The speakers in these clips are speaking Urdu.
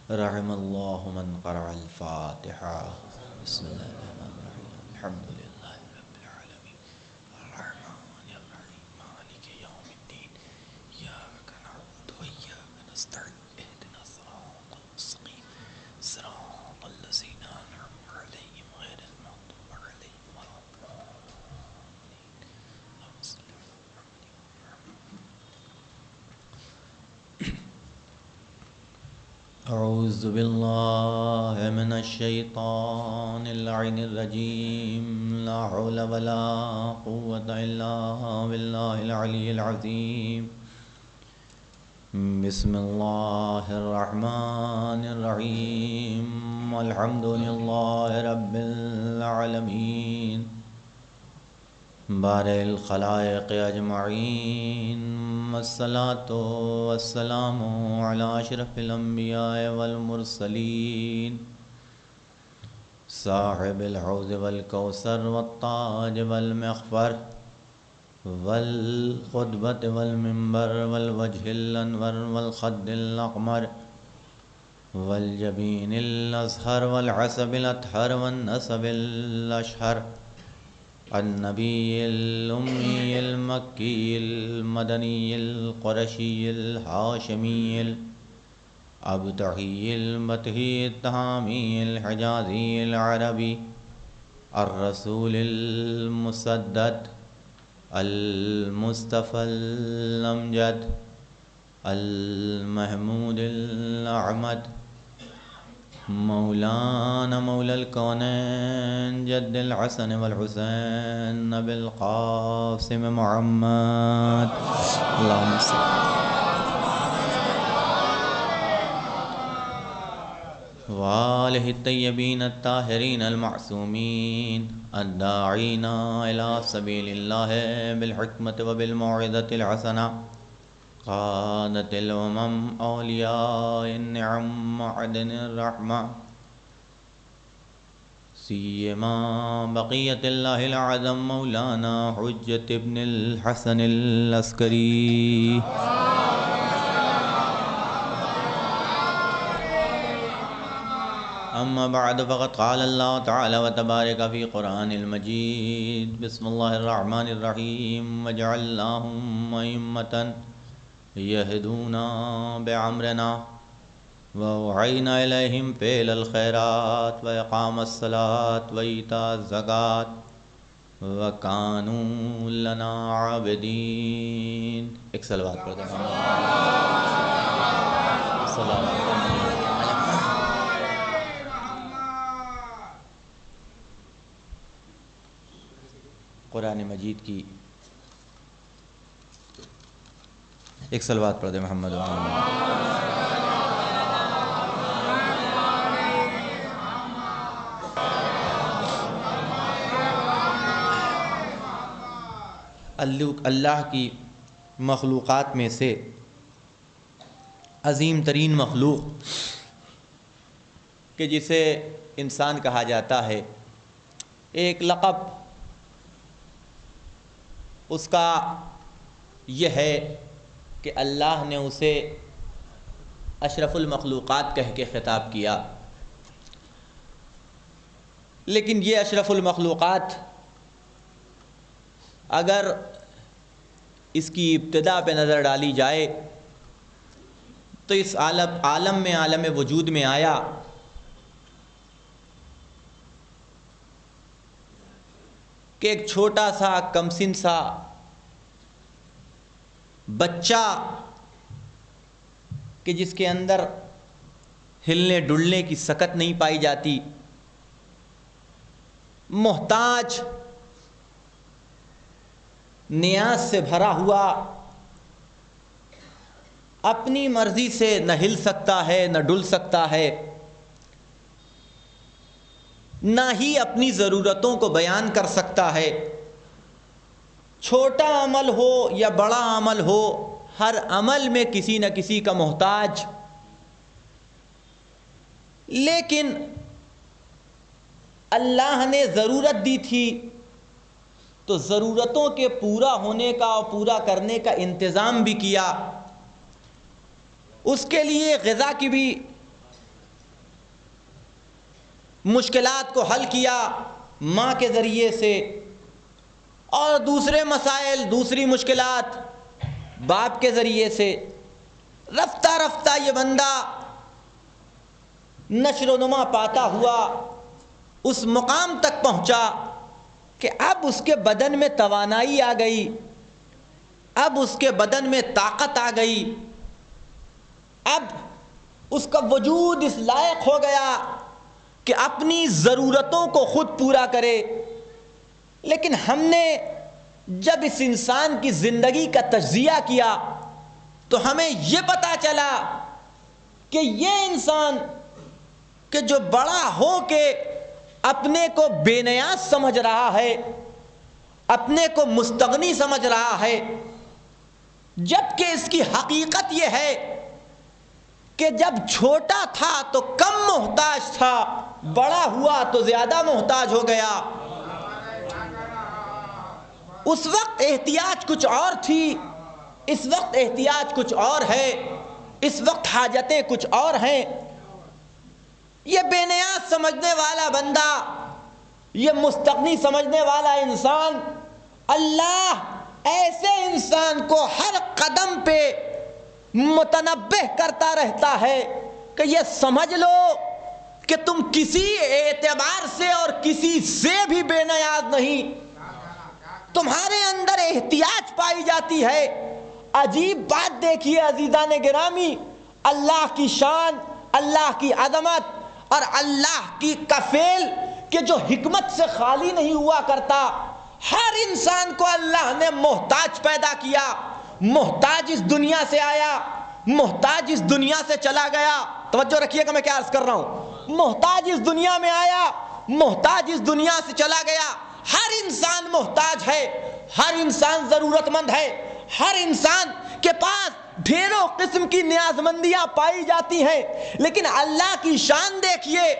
رحم اللہ من قرأ الفاتحہ. بسم اللہ الرحمن الرحیم الحمد للہ رب العالمین الرحمن الرحیم مالک یوم الدین ایاک نعبد و ایاک نستعین اہدنا الصراط المستقیم صراط الذین انعمت علیہم غیر المغضوب علیہم ولا الضالین. اللهم صل علی محمد. اعوذ باللہ من الشیطان اللعین الرجیم. لا حول ولا قوة الا باللہ العلی العظیم. بسم اللہ الرحمن الرحیم الحمد للہ رب العالمین بارئ الخلائق اجمعین والصلاة والسلام علی اشرف الانبیاء والمرسلین صاحب الحوض والکوثر والتاج والمغفر والخطبۃ والمنبر والوجہ الانور والخد الاقمر والجبین الازہر والعصب الاطہر والنسب الاشہر النبی الامی المکی المدنی القرشی الہاشمی الابتحی المطہی التہامی الحجازی العربی الرسول المسدد المصطفى الامجد المحمود الاعمد مولانا مولا الكونين جد الحسن والحسين ابي القاسم محمد اللهم صل وآله الطيبين الطاهرين المعصومين الداعين إلى سبيل الله بالحكمة وبالموعظة الحسنة قادة الأمم أولياء النعم معدن الرحمة سيما بقية الله العظم مولانا حجة ابن الحسن العسكري. أما بعد فقد قال الله تعالى وتبارك في قرآن المجيد. بسم الله الرحمن الرحيم وجعلناهم أئمة يهدون بأمرنا وأوحينا إليهم فعل الخيرات وإقام الصلاة وإيتاء الزكاة وكانوا لنا عابدين. ایک صلوات پڑھ دیں. السلام علیکم. قرآن مجید کی ایک صلوات پڑھ دیں محمد و محمد. اللہ کی مخلوقات میں سے عظیم ترین مخلوق کہ جسے انسان کہا جاتا ہے، ایک لقب اس کا یہ ہے کہ اللہ نے اسے اشرف المخلوقات کہہ کے خطاب کیا. لیکن یہ اشرف المخلوقات اگر اس کی ابتدا پہ نظر ڈالی جائے تو اس عالم میں، عالم وجود میں آیا کہ ایک چھوٹا سا کمسن سا بچہ کہ جس کے اندر ہلنے ڈلنے کی سکت نہیں پائی جاتی، محتاج، نیاز سے بھرا ہوا، اپنی مرضی سے نہ ہل سکتا ہے نہ ڈل سکتا ہے، نہ ہی اپنی ضرورتوں کو بیان کر سکتا ہے. چھوٹا عمل ہو یا بڑا عمل ہو، ہر عمل میں کسی نہ کسی کا محتاج. لیکن اللہ نے ضرورت دی تھی تو ضرورتوں کے پورا ہونے کا اور پورا کرنے کا انتظام بھی کیا. اس کے لیے غذا کی بھی مشکلات کو حل کیا ماں کے ذریعے سے، اور دوسرے مسائل، دوسری مشکلات باپ کے ذریعے سے۔ رفتہ رفتہ یہ بندہ نشر و نما پاتا ہوا اس مقام تک پہنچا کہ اب اس کے بدن میں توانائی آ گئی، اب اس کے بدن میں طاقت آ گئی، اب اس کا وجود اس لائق ہو گیا کہ اپنی ضرورتوں کو خود پورا کرے۔ لیکن ہم نے جب اس انسان کی زندگی کا تجزیہ کیا تو ہمیں یہ پتہ چلا کہ یہ انسان کہ جو بڑا ہو کے اپنے کو بے نیاز سمجھ رہا ہے، اپنے کو مستغنی سمجھ رہا ہے، جبکہ اس کی حقیقت یہ ہے کہ جب چھوٹا تھا تو کم محتاج تھا، بڑا ہوا تو زیادہ محتاج ہو گیا۔ اس وقت احتیاج کچھ اور تھی، اس وقت احتیاج کچھ اور ہے، اس وقت حاجتیں کچھ اور ہیں۔ یہ بے نیاز سمجھنے والا بندہ، یہ مستغنی سمجھنے والا انسان، اللہ ایسے انسان کو ہر قدم پہ متنبہ کرتا رہتا ہے کہ یہ سمجھ لو کہ تم کسی اعتبار سے اور کسی سے بھی بے نیاز نہیں، تمہارے اندر احتیاج پائی جاتی ہے۔ عجیب بات دیکھیے عزیزان گرامی، اللہ کی شان، اللہ کی عظمت اور اللہ کی کفیل کہ جو حکمت سے خالی نہیں ہوا کرتا۔ ہر انسان کو اللہ نے محتاج پیدا کیا، محتاج اس دنیا سے آیا، محتاج اس دنیا سے چلا گیا۔ توجہ رکھیے گا میں کیا عرض کر رہا ہوں، محتاج اس دنیا میں آیا، محتاج اس دنیا سے چلا گیا۔ ہر انسان محتاج ہے، ہر انسان ضرورت مند ہے، ہر انسان کے پاس ڈھیروں قسم کی نیاز مندیاں پائی جاتی ہیں، لیکن اللہ کی شان دیکھیے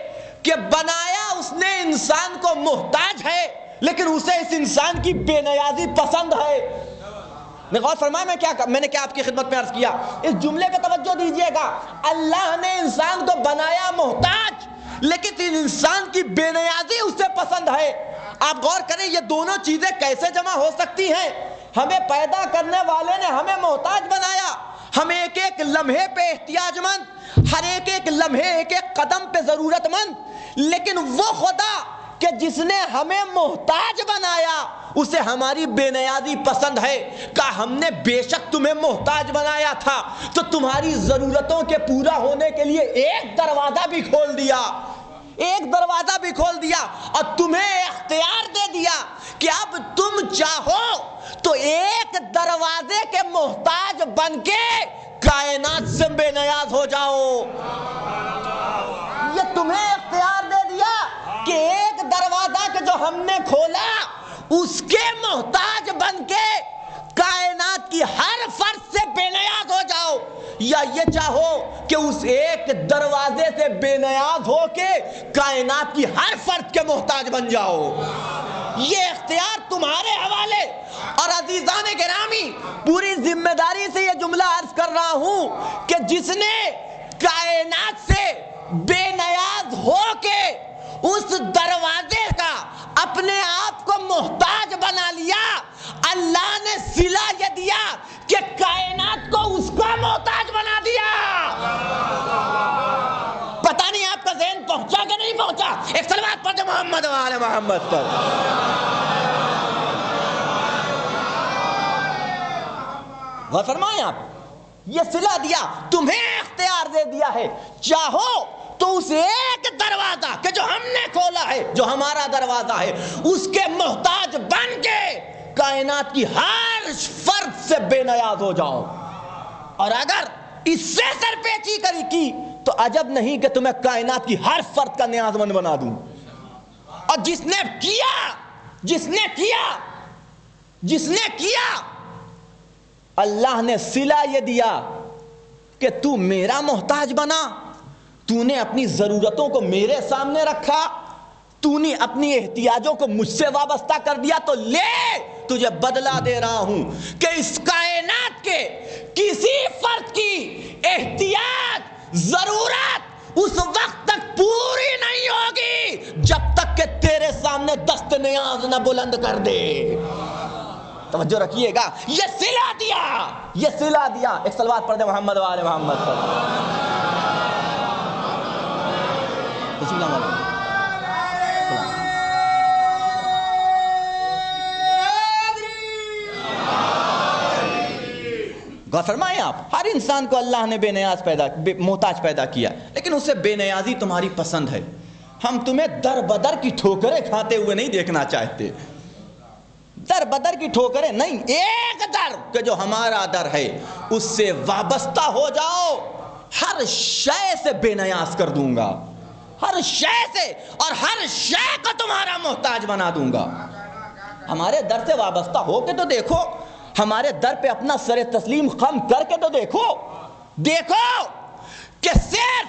کہ بنایا اس نے انسان کو محتاج ہے، لیکن اسے اس انسان کی بے نیازی پسند ہے۔ غور فرمائے میں نے کیا آپ کی خدمت میں عرض کیا، اس جملے پہ توجہ دیجئے گا۔ اللہ نے انسان کو بنایا محتاج، لیکن انسان کی بے نیازی اسے پسند ہے۔ آپ غور کریں یہ دونوں چیزیں کیسے جمع ہو سکتی ہیں؟ ہمیں پیدا کرنے والے نے ہمیں محتاج بنایا، ہمیں ایک ایک لمحے پہ احتیاج مند، ہر ایک ایک لمحے ایک ایک قدم پہ ضرورت مند، لیکن وہ خدا کہ جس نے ہمیں محتاج بنایا اسے ہماری بے نیازی پسند ہے۔ کہا ہم نے بے شک تمہیں محتاج بنایا تھا تو تمہاری ضرورتوں کے پورا ہونے کے لیے ایک دروازہ بھی کھول دیا، ایک دروازہ بھی کھول دیا، اور تمہیں اختیار دے دیا کہ اب تم چاہو تو ایک دروازے کے محتاج بن کے کائنات سے بے نیاز ہو جاؤ۔ یہ تمہیں اختیار دے دیا کہ ایک دروازہ کہ جو ہم نے کھولا اس کے محتاج بن کے کائنات کی ہر فرد سے بے نیاز ہو جاؤ، یا یہ چاہو کہ اس ایک دروازے سے بے نیاز ہو کے کائنات کی ہر فرد کے محتاج بن جاؤ۔ یہ اختیار تمہارے حوالے۔ اور عزیزان گرامی پوری ذمہ داری سے یہ جملہ عرض کر رہا ہوں کہ جس نے کائنات سے بے نیاز ہو کے اس دروازے کا اپنے آپ کو محتاج بنا لیا، اللہ نے صلہ یہ دیا کہ کائنات کو اس کا محتاج بنا دیا۔ پتہ نہیں آپ کا ذہن پہنچا کہ نہیں پہنچا؟ ایک صلوات پڑھ دے محمد و آل محمد پر۔ غور فرمائیں آپ، یہ صلہ دیا، تمہیں اختیار دے دیا ہے، چاہو تو اس ایک دروازہ کہ جو ہم نے کھولا ہے، جو ہمارا دروازہ ہے، اس کے محتاج بن کے کائنات کی ہر فرد سے بے نیاز ہو جاؤ۔ اور اگر اس سے سرپیچی کی تو عجب نہیں کہ تمہیں کائنات کی ہر فرد کا نیاز مند بنا دوں۔ اور جس نے کیا اللہ نے صلہ یہ دیا کہ تو میرا محتاج بنا، تو نے اپنی ضرورتوں کو میرے سامنے رکھا، تو نے اپنی احتیاجوں کو مجھ سے وابستہ کر دیا، تو لے تجھے بدلہ دے رہا ہوں کہ اس کائنات کے کسی فرد کی احتیاج ضرورت اس وقت تک پوری نہیں ہوگی جب تک کہ تیرے سامنے دست نیاز نہ بلند کر دے. توجہ رکھیے گا, یہ صلہ دیا. ایک صلوات پڑھ دے محمد و آل محمد پر. بسم اللہ علیہ. غور فرمائیں آپ, ہر انسان کو اللہ نے بے نیاز محتاج پیدا کیا, لیکن اسے بے نیازی تمہاری پسند ہے. ہم تمہیں در بدر کی ٹھوکریں کھاتے ہوئے نہیں دیکھنا چاہتے. در بدر کی ٹھوکریں نہیں, ایک در کہ جو ہمارا در ہے اس سے وابستہ ہو جاؤ. ہر شے سے بے نیاز کر دوں گا, ہر شے سے, اور ہر شے کو تمہارا محتاج بنا دوں گا. ہمارے در سے وابستہ ہو کے تو دیکھو, ہمارے در پہ اپنا سر تسلیم خم کر کے تو دیکھو کہ صرف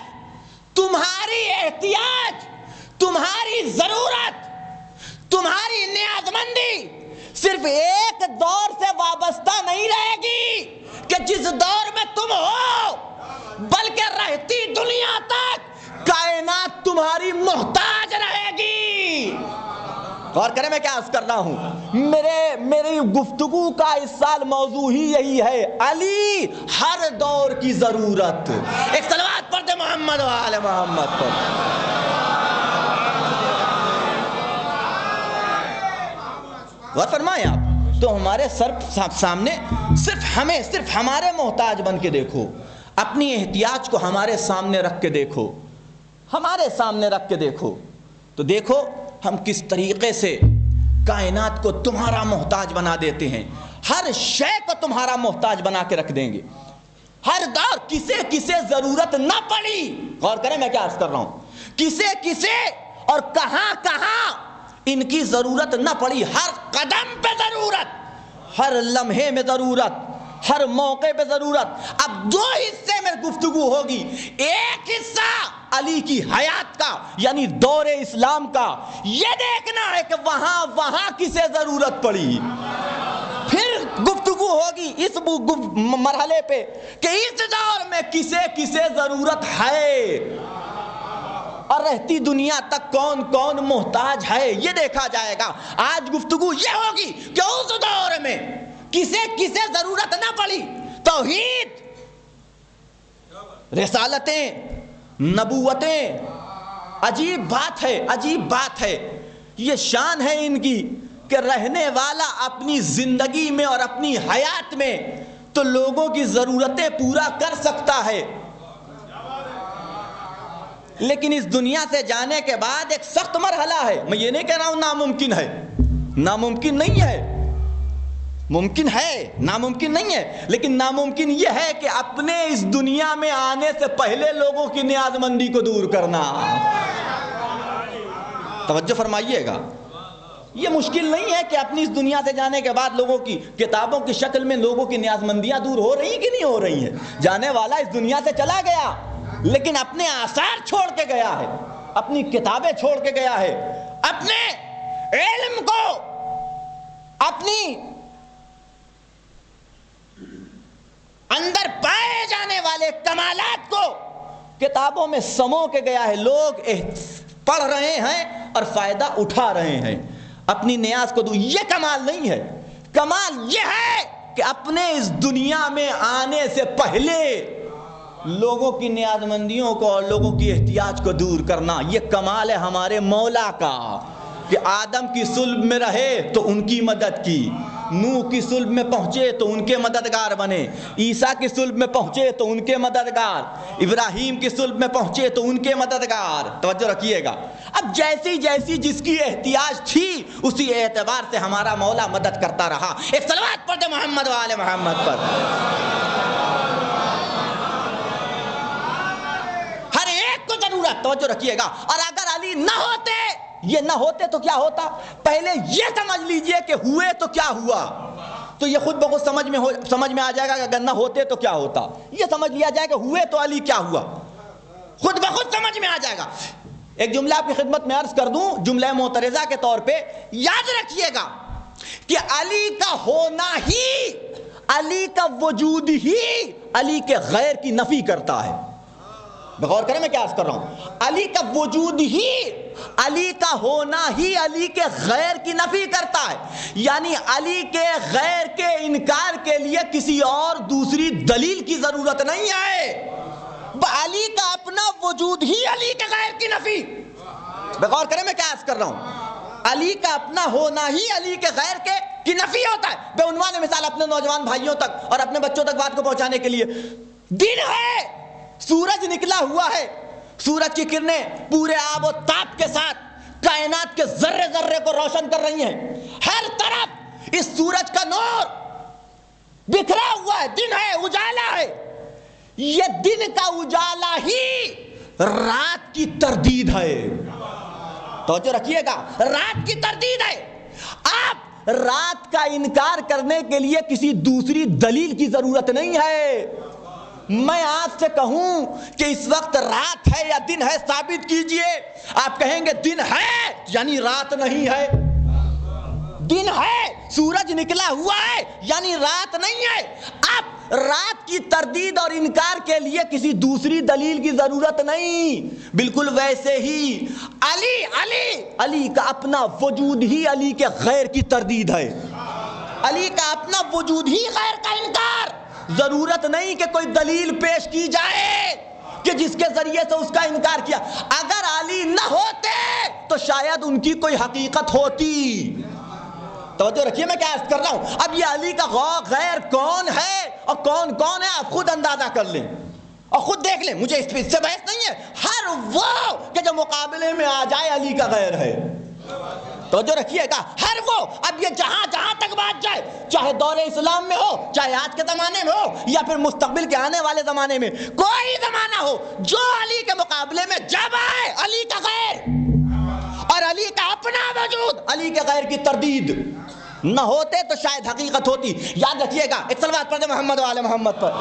تمہاری احتیاج, تمہاری ضرورت, تمہاری نیاز مندی صرف ایک دور سے وابستہ نہیں رہے گی کہ جس دور میں تم ہو, بلکہ رہتی دنیا تک کائنات تمہاری محتاج رہے گی. غور کریں میں کیا عرض کر رہا ہوں. میری گفتگو کا اس سال موضوع ہی یہی ہے, علی ہر دور کی ضرورت. ایک صلوات پڑھ دے محمد و آل محمد پر. غور فرمائیں آپ, تو ہمارے سر سامنے صرف ہمارے محتاج بن کے دیکھو, اپنی احتیاج کو ہمارے سامنے رکھ کے دیکھو, تو دیکھو ہم کس طریقے سے کائنات کو تمہارا محتاج بنا دیتے ہیں. ہر شے کو تمہارا محتاج بنا کے رکھ دیں گے. ہر دور کسے ضرورت نہ پڑی. غور کریں میں کیا عرض کر رہا ہوں. کسے اور کہاں ان کی ضرورت نہ پڑی. ہر قدم پہ ضرورت, ہر لمحے میں ضرورت, ہر موقع پہ ضرورت. اب دو حصے میں گفتگو ہوگی. ایک حصہ علی کی حیات کا یعنی دور اسلام کا, یہ دیکھنا ہے کہ وہاں کسے ضرورت پڑی. پھر گفتگو ہوگی اس مرحلے پہ کہ اس دور میں کسے ضرورت ہے, اور رہتی دنیا تک کون محتاج ہے یہ دیکھا جائے گا. آج گفتگو یہ ہوگی کہ اس دور میں کسے ضرورت نہ پڑی. توحید, رسالتیں, نبوتیں, عجیب بات ہے. یہ شان ہے ان کی کہ رہنے والا اپنی زندگی میں اور اپنی حیات میں تو لوگوں کی ضرورتیں پورا کر سکتا ہے, لیکن اس دنیا سے جانے کے بعد ایک سخت مرحلہ ہے. میں یہ نہیں کہہ رہا ہوں ناممکن ہے, ناممکن نہیں ہے, ممکن ہے, ناممکن نہیں ہے, لیکن ناممکن یہ ہے کہ اپنے اس دنیا میں آنے سے پہلے لوگوں کی نیاز مندی کو دور کرنا. توجہ فرمائیے گا, یہ مشکل نہیں ہے کہ اپنی اس دنیا سے جانے کے بعد لوگوں کی کتابوں کی شکل میں لوگوں کی نیاز مندیاں دور ہو رہی ہیں کہ نہیں ہو رہی ہیں. جانے والا اس دنیا سے چلا گیا لیکن اپنے آثار چھوڑ کے گیا ہے, اپنی کتابیں چھوڑ کے گیا ہے, اپنے علم کو, اپنی اندر پائے جانے والے کمالات کو کتابوں میں سمو کے گیا ہے. لوگ پڑھ رہے ہیں اور فائدہ اٹھا رہے ہیں, اپنی نیاز کو دو. یہ کمال نہیں ہے. کمال یہ ہے کہ اپنے اس دنیا میں آنے سے پہلے لوگوں کی نیاز مندیوں کو اور لوگوں کی احتیاج کو دور کرنا. یہ کمال ہے ہمارے مولا کا کہ آدم کی صلب میں رہے تو ان کی مدد کی, نوح کی صلب میں پہنچے تو ان کے مددگار بنے, عیسیٰ کی صلب میں پہنچے تو ان کے مددگار, ابراہیم کی صلب میں پہنچے تو ان کے مددگار. توجہ رکھیے گا. اب جیسی جس کی احتیاج تھی اسی اعتبار سے ہمارا مولا مدد کرتا رہا. ایک صلوات پڑھ دے محمد و آل محمد پر. ہر ایک کو ضرورت, توجہ رکھیے گا. اور اگر علی نہ ہوتے تو کیا ہوتا؟ پہلے یہ سمجھ لیجئے کہ ہوئے تو کیا ہوا, تو یہ خود بخود سمجھ میں آ جائے گا کہ اگر نہ ہوتے تو کیا ہوتا. یہ سمجھ لیا جائے کہ ہوئے تو علی کیا ہوا, خود بخود سمجھ میں آ جائے گا. ایک جملہ آپ کی خدمت میں عرض کر دوں, جملہ معترضہ کے طور پہ یاد رکھیے گا کہ علی کا ہونا ہی, علی کا وجود ہی علی کے غیر کی نفی کرتا ہے. غور کریں میں کیا عرض کر رہا ہوں. علی کا وجود ہی، علی کا ہونا ہی علی کے غیر کی نفی کرتا ہے. یعنی علی کے غیر کے انکار کے لیے کسی اور دوسری دلیل کی ضرورت نہیں ہے. علی کا اپنا وجود ہی علی کے غیر کی نفی. غور کریں میں کیا عرض کر رہا ہوں. علی کا اپنا ہونا ہی علی کے غیر کے کی نفی ہوتا ہے. بے عنوان مثال اپنے نوجوان بھائیوں تک اور اپنے بچوں تک بات کو پہنچانے کے لیے، دن ہے، سورج نکلا ہوا ہے، سورج کی کرنیں پورے آب و تاب کے ساتھ کائنات کے ذرے ذرے کو روشن کر رہی ہیں. ہر طرف اس سورج کا نور بکھرا ہوا ہے، دن ہے، اجالا ہے. یہ دن کا اجالا ہی رات کی تردید ہے. توجہ رکھیے گا، رات کی تردید ہے. آپ رات کا انکار کرنے کے لیے کسی دوسری دلیل کی ضرورت نہیں ہے. میں آپ سے کہوں کہ اس وقت رات ہے یا دن ہے، ثابت کیجئے. آپ کہیں گے دن ہے یعنی رات نہیں ہے، دن ہے سورج نکلا ہوا ہے یعنی رات نہیں ہے. آپ رات کی تردید اور انکار کے لیے کسی دوسری دلیل کی ضرورت نہیں. بالکل ویسے ہی علی کا اپنا وجود ہی علی کے غیر کی تردید ہے. علی کا اپنا وجود ہی غیر کا انکار. ضرورت نہیں کہ کوئی دلیل پیش کی جائے کہ جس کے ذریعے سے اس کا انکار کیا. اگر علی نہ ہوتے تو شاید ان کی کوئی حقیقت ہوتی. توجہ رکھیے میں کیا عرض کر رہا ہوں. اب یہ علی کا غیر کون ہے اور کون ہے آپ خود اندازہ کر لیں اور خود دیکھ لیں. مجھے اس سے بحث نہیں ہے. ہر وہ کہ جو مقابلے میں آ جائے علی کا غیر ہے. توجہ رکھیے گا، ہر وہ. اب یہ جہاں تک بات جائے، چاہے دور اسلام میں ہو، چاہے آج کے زمانے میں ہو، یا پھر مستقبل کے آنے والے زمانے میں، کوئی زمانہ ہو، جو علی کے مقابلے میں جب آئے علی کا غیر اور علی کا اپنا وجود علی کے غیر کی تردید نہ ہوتے تو شاید حقیقت ہوتی. یاد رکھیے گا. ایک صلوات پڑھ دیں محمد و آل محمد پر.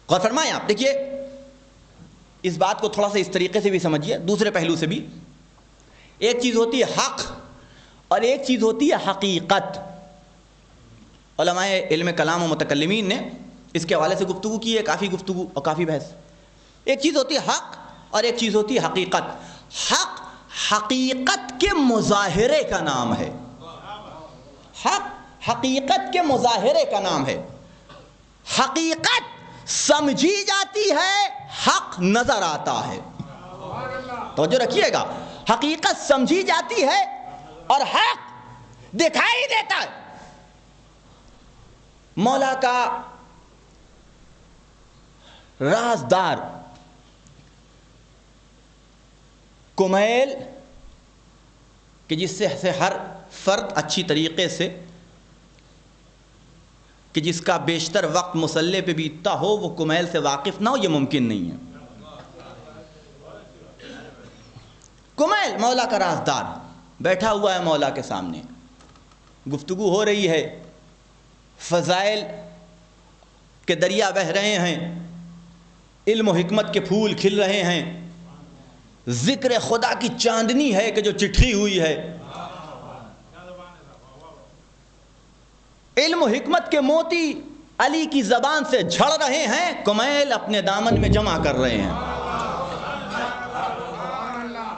غور فرمائیں آپ. دیکھیے اس بات کو تھوڑا سا اس طریقے سے بھی سمجھیے، دوسرے پہلو سے بھی. ایک چیز ہوتی ہے حق اور ایک چیز ہوتی ہے حقیقت. علماء علم کلام و متکلمین نے اس کے حوالے سے گفتگو کی ہے، کافی گفتگو اور کافی بحث. ایک چیز ہوتی ہے حق اور ایک چیز ہوتی ہے حقیقت. حق حقیقت کے مظاہرے کا نام ہے. حق حقیقت کے مظاہرے کا نام ہے. حقیقت سمجھی جاتی ہے، حق نظر آتا ہے. توجہ رکھیے گا، حقیقت سمجھی جاتی ہے اور حق دکھائی دیتا ہے. مولا کا رازدار کمیل کہ جس سے ہر فرد اچھی طریقے سے، کہ جس کا بیشتر وقت مصلی پہ بیتتا ہو، وہ کمیل سے واقف نہ ہو، یہ ممکن نہیں ہے. کمیل مولا کا رازدار بیٹھا ہوا ہے مولا کے سامنے، گفتگو ہو رہی ہے، فضائل کے دریا بہہ رہے ہیں، علم و حکمت کے پھول کھل رہے ہیں، ذکر خدا کی چاندنی ہے کہ جو چٹھی ہوئی ہے، علم و حکمت کے موتی علی کی زبان سے جھڑ رہے ہیں. کمیل اپنے دامن میں جمع کر رہے ہیں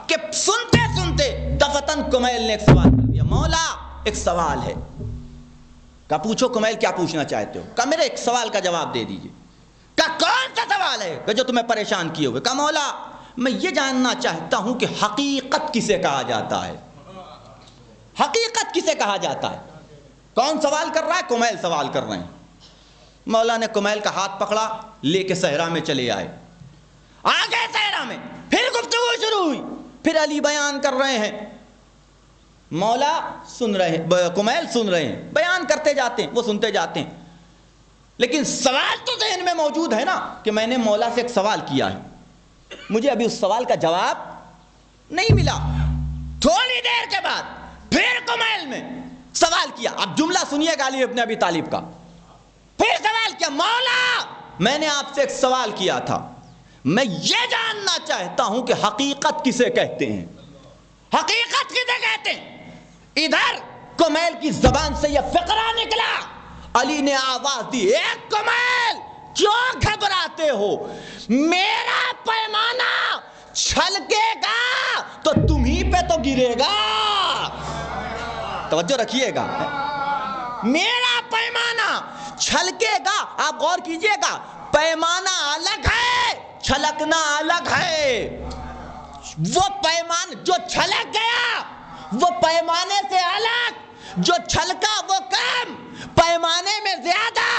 کہ سنتے سنتے دفتن کمیل نے ایک سوال کر دیا. مولا ایک سوال ہے. کہا پوچھو کمیل کیا پوچھنا چاہتے ہو؟ کہا میرے ایک سوال کا جواب دے دیجئے. کہا کون سا سوال ہے کہ جو تمہیں پریشان کیے ہوئے؟ کہا مولا میں یہ جاننا چاہتا ہوں کہ حقیقت کسے کہا جاتا ہے. حقیقت کسے کہا جاتا ہے؟ کون سوال کر رہا ہے؟ کمیل سوال کر رہے ہیں. مولا نے کمیل کا ہاتھ پکڑا، لے کے صحرا میں چلے آئے. آگے صحرا میں پھر گفتگو شروع ہوئی، پھر علی بیان کر رہے ہیں، مولا سن رہے ہیں، کمیل سن رہے ہیں، بیان کرتے جاتے ہیں، وہ سنتے جاتے ہیں. لیکن سوال تو ذہن میں موجود ہے نا کہ میں نے مولا سے ایک سوال کیا ہے، مجھے ابھی اس سوال کا جواب نہیں ملا. تھوڑی دیر کے بعد پھر کمیل میں سوال کیا. اب جملہ سنیے گا علی ابن ابی طالب کا. پھر سوال کیا، مولا میں نے آپ سے ایک سوال کیا تھا، میں یہ جاننا چاہتا ہوں کہ حقیقت کسے کہتے ہیں؟ حقیقت کسے کہتے ہیں؟ ادھر کمیل کی زبان سے یہ فقرہ نکلا، علی نے آواز دی، اے کمیل کیوں گھبراتے ہو؟ میرا پیمانہ چھلکے گا تو تمہیں پہ تو گرے گا۔ توجہ رکھیے گا، میرا پیمانہ چھلکے گا۔ آپ غور کیجئے گا، پیمانہ الگ ہے، چھلکنا الگ ہے۔ وہ پیمان جو چھلک گیا وہ پیمانے سے الگ، جو چھلکا وہ کم، پیمانے میں زیادہ۔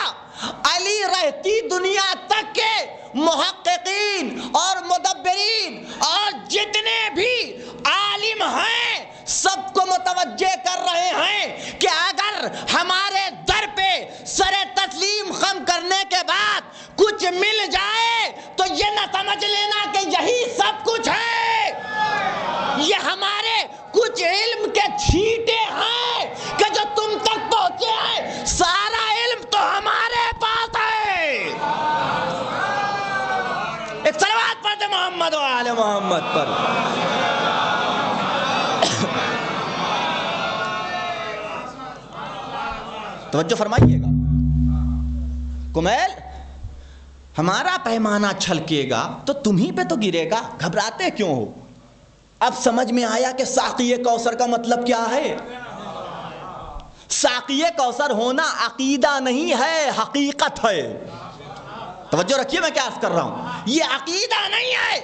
علی رہتی دنیا تک کے محققین اور مدبرین اور جتنے بھی عالم ہیں سب کو متوجہ کر رہے ہیں کہ اگر ہمارے در پہ سر تسلیم خم کرنے کے بعد کچھ مل جائے تو یہ نہ سمجھ لینا کہ یہی سب کچھ ہے، یہ ہمارے کچھ علم کے چھینٹے ہیں کہ جو تم تک پہنچے ہیں، سارا علم تو ہمارے پاس ہے۔ ایک صلوات پڑھتے محمد و آل محمد پر۔ توجہ فرمائیے گا، کمیل ہمارا پیمانہ چھلکے گا تو تمہیں پہ تو گرے گا، گھبراتے کیوں ہو؟ اب سمجھ میں آیا کہ ساقی کوثر کا مطلب کیا ہے۔ ساقی کوثر ہونا عقیدہ نہیں ہے، حقیقت ہے۔ توجہ رکھیے میں کیا عرض کر رہا ہوں، یہ عقیدہ نہیں ہے،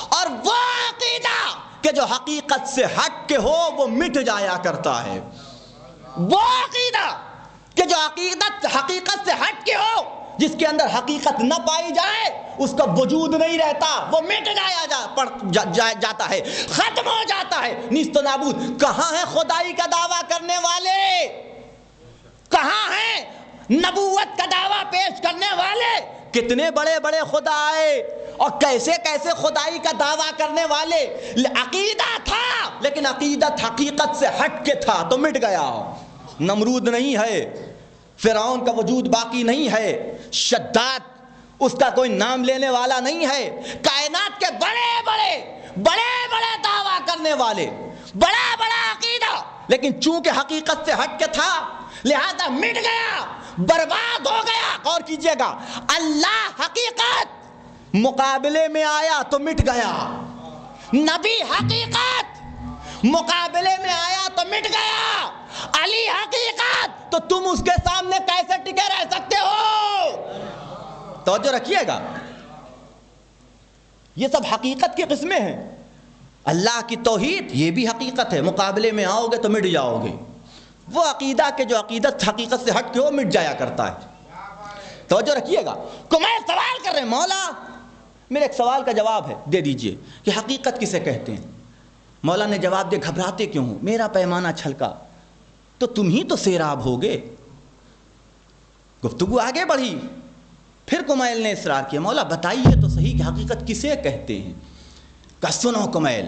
اور وہ عقیدہ کہ جو حقیقت سے ہٹ کے ہو وہ مٹ جایا کرتا ہے۔ وہ عقیدہ کہ جو حقیقت سے ہٹ کے ہو، جس کے اندر حقیقت نہ پائی جائے، اس کا وجود نہیں رہتا، وہ مٹ جاتا ہے، ختم ہو جاتا ہے، نیست و نابود۔ کہاں ہے خدائی کا دعویٰ کرنے والے؟ کہاں ہیں نبوت کا دعویٰ پیش کرنے والے؟ کتنے بڑے بڑے خدا آئے اور کیسے کیسے خدائی کا دعویٰ کرنے والے۔ عقیدہ تھا لیکن عقیدت حقیقت سے ہٹ کے تھا تو مٹ گیا۔ نمرود نہیں ہے، فرعون کا وجود باقی نہیں ہے، شداد اس کا کوئی نام لینے والا نہیں ہے، کائنات کے بڑے دعویٰ کرنے والے، بڑا عقیدہ، لیکن چونکہ حقیقت سے ہٹ کے تھا لہذا مٹ گیا، برباد ہو گیا۔ غور کیجئے گا، اللہ حقیقت مقابلے میں آیا تو مٹ گیا، نبی حقیقت مقابلے میں آیا تو مٹ گیا، علی حقیقت تو تم اس کے سامنے کیسے ٹکے رہ سکتے ہو؟ توجہ رکھیے گا، یہ سب حقیقت کی قسمیں ہیں۔ اللہ کی توحید یہ بھی حقیقت ہے، مقابلے میں آؤ گے تو مٹ جاؤ گے۔ وہ عقیدہ کہ جو عقیدت حقیقت سے ہٹ کے ہو مٹ جایا کرتا ہے۔ توجہ رکھیے گا، میں سوال کر رہے ہیں، مولا میرے ایک سوال کا جواب ہے دے دیجئے کہ حقیقت کسے کہتے ہیں؟ مولا نے جواب دے، گھبراتے کیوں ہو؟ میرا پیمانہ چھلکا تو تم ہی تو سیراب ہوگے۔ گفتگو آگے بڑھی، پھر کمیل نے اصرار کیا، مولا بتائیے تو صحیح کہ حقیقت کسے کہتے ہیں؟ کہ سنو کمیل،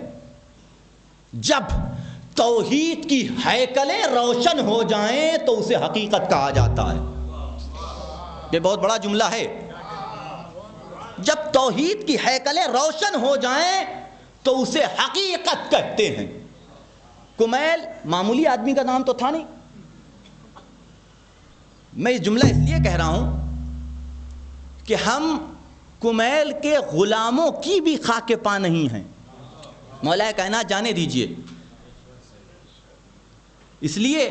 جب توحید کی ہیکلیں روشن ہو جائیں تو اسے حقیقت کہا جاتا ہے۔ یہ بہت بڑا جملہ ہے، جب توحید کی ہیکلیں روشن ہو جائیں تو اسے حقیقت کہتے ہیں۔ کمیل معمولی آدمی کا نام تو تھا نہیں۔ میں یہ جملہ اس لیے کہہ رہا ہوں کہ ہم کمیل کے غلاموں کی بھی خاک پا نہیں ہیں، مولا کائنات جانے دیجئے، اس لیے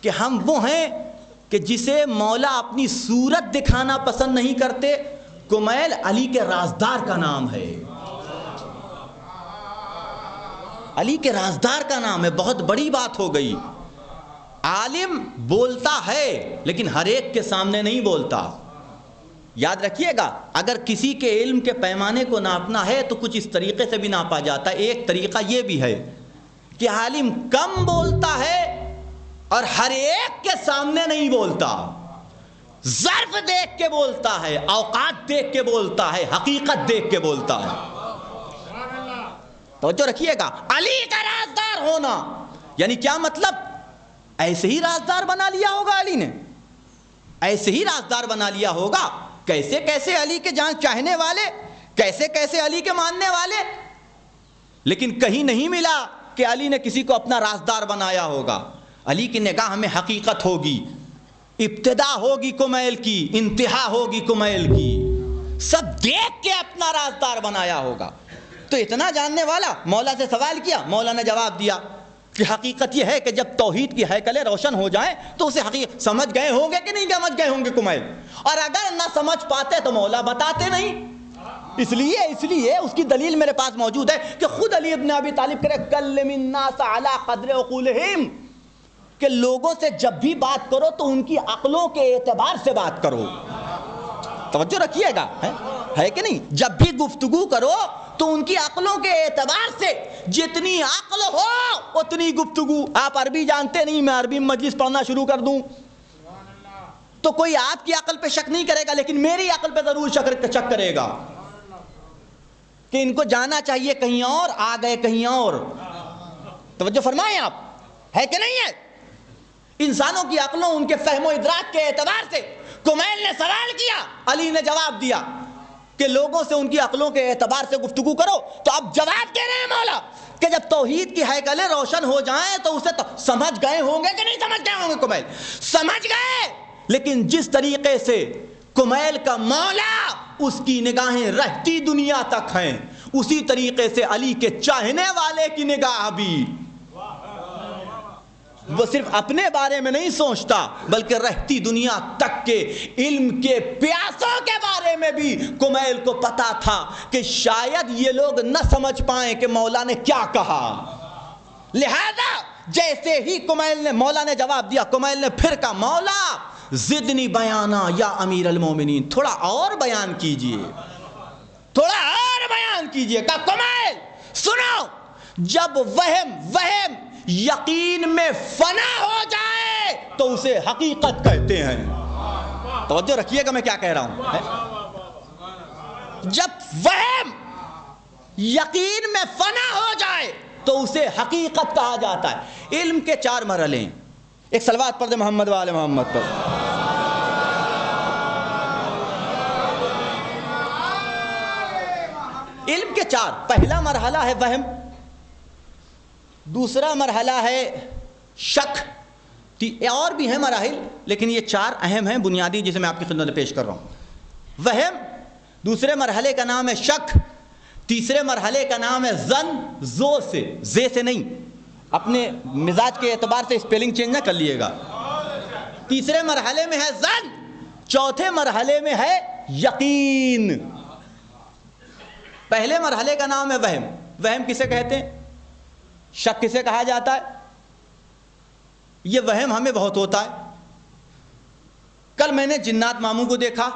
کہ ہم وہ ہیں کہ جسے مولا اپنی صورت دکھانا پسند نہیں کرتے۔ کمیل علی کے رازدار کا نام ہے، علی کے رازدار کا نام ہے، بہت بڑی بات ہو گئی۔ عالم بولتا ہے لیکن ہر ایک کے سامنے نہیں بولتا۔ یاد رکھیے گا، اگر کسی کے علم کے پیمانے کو ناپنا ہے تو کچھ اس طریقے سے بھی ناپا جاتا ہے۔ ایک طریقہ یہ بھی ہے کہ عالم کم بولتا ہے اور ہر ایک کے سامنے نہیں بولتا، ظرف دیکھ کے بولتا ہے، اوقات دیکھ کے بولتا ہے، حقیقت دیکھ کے بولتا ہے۔ توجہ رکھیے گا، علی کا رازدار ہونا یعنی کیا مطلب؟ ایسے ہی رازدار بنا لیا ہوگا علی نے، ایسے ہی رازدار بنا لیا ہوگا کیسے کیسے علی کے جان چاہنے والے، کیسے کیسے علی کے ماننے والے، لیکن کہیں نہیں ملا کہ علی نے کسی کو اپنا رازدار بنایا ہوگا۔ علی کی نگاہ میں حقیقت ہوگی، ابتدا ہوگی کمیل کی، انتہا ہوگی کمیل کی، سب دیکھ کے اپنا رازدار بنایا ہوگا۔ تو اتنا جاننے والا مولا سے سوال کیا، مولا نے جواب دیا کہ حقیقت یہ ہے کہ جب توحید کی ہیکلیں روشن ہو جائیں تو اسے حقیقت سمجھ گئے ہوں گے کہ نہیں سمجھ گئے ہوں گے کمیل، اور اگر نہ سمجھ پاتے تو مولا بتاتے نہیں۔ اس لیے اس کی دلیل میرے پاس موجود ہے کہ خود علی ابن ابی طالب کرے کلم الناس علی قدر عقولہم، کہ لوگوں سے جب بھی بات کرو تو ان کی عقلوں کے اعتبار سے بات کرو۔ توجہ رکھیے گا، ہے کہ نہیں؟ جب بھی گفتگو کرو تو ان کی عقلوں کے اعتبار سے، جتنی عقل ہو اتنی گفتگو۔ آپ عربی جانتے نہیں، میں عربی مجلس پڑھنا شروع کر دوں تو کوئی آپ کی عقل پہ شک نہیں کرے گا، لیکن میری عقل پہ ضرور شک کرے گا کہ ان کو جانا چاہیے کہیں اور، آ گئے کہیں اور۔ توجہ فرمائیں آپ، ہے کہ نہیں ہے؟ انسانوں کی عقلوں، ان کے فہم و ادراک کے اعتبار سے کمیل نے سوال کیا، علی نے جواب دیا کہ لوگوں سے ان کی عقلوں کے اعتبار سے گفتگو کرو۔ تو اب جواب دے رہے ہیں مولا کہ جب توحید کی ہیکلیں روشن ہو جائیں تو اسے سمجھ گئے ہوں گے کہ نہیں سمجھ گئے ہوں گے کمیل؟ سمجھ گئے، لیکن جس طریقے سے کمیل کا مولا اس کی نگاہیں رہتی دنیا تک ہیں، اسی طریقے سے علی کے چاہنے والے کی نگاہ بھی، وہ صرف اپنے بارے میں نہیں سوچتا بلکہ رہتی دنیا تک کے علم کے پیاسوں کے بارے میں بھی کمیل کو پتا تھا کہ شاید یہ لوگ نہ سمجھ پائیں کہ مولا نے کیا کہا۔ لہذا جیسے ہی مولا نے جواب دیا، کمیل نے پھر کہا مولا زدنی بیانا یا امیر المومنین، تھوڑا اور بیان کیجئے، تھوڑا اور بیان کیجئے۔ کہا کمیل سنو، جب وہم یقین میں فنا ہو جائے تو اسے حقیقت کہتے ہیں۔ توجہ رکھیے گا میں کیا کہہ رہا ہوں۔ جب وہم یقین میں فنا ہو جائے تو اسے حقیقت کہا جاتا ہے۔ علم کے 4 مرحلے ہیں، ایک صلوات پڑھ دے محمد وآل محمد پر۔ علم کے 4، پہلا مرحلہ ہے وہم، دوسرا مرحلہ ہے شک، اور بھی ہیں مراحل لیکن یہ 4 اہم ہیں بنیادی جسے میں آپ کی خدمت میں پیش کر رہا ہوں۔ وہم، دوسرے مرحلے کا نام ہے شک، تیسرے مرحلے کا نام ہے ظن، زے سے نہیں، اپنے مزاج کے اعتبار سے اسپیلنگ چینج نہ کر لیے گا۔ تیسرے مرحلے میں ہے ظن، چوتھے مرحلے میں ہے یقین۔ پہلے مرحلے کا نام ہے وہم۔ وہم کسے کہتے ہیں؟ شک کسے کہا جاتا ہے؟ یہ وہم ہمیں بہت ہوتا ہے۔ کل میں نے جنات ماموں کو دیکھا،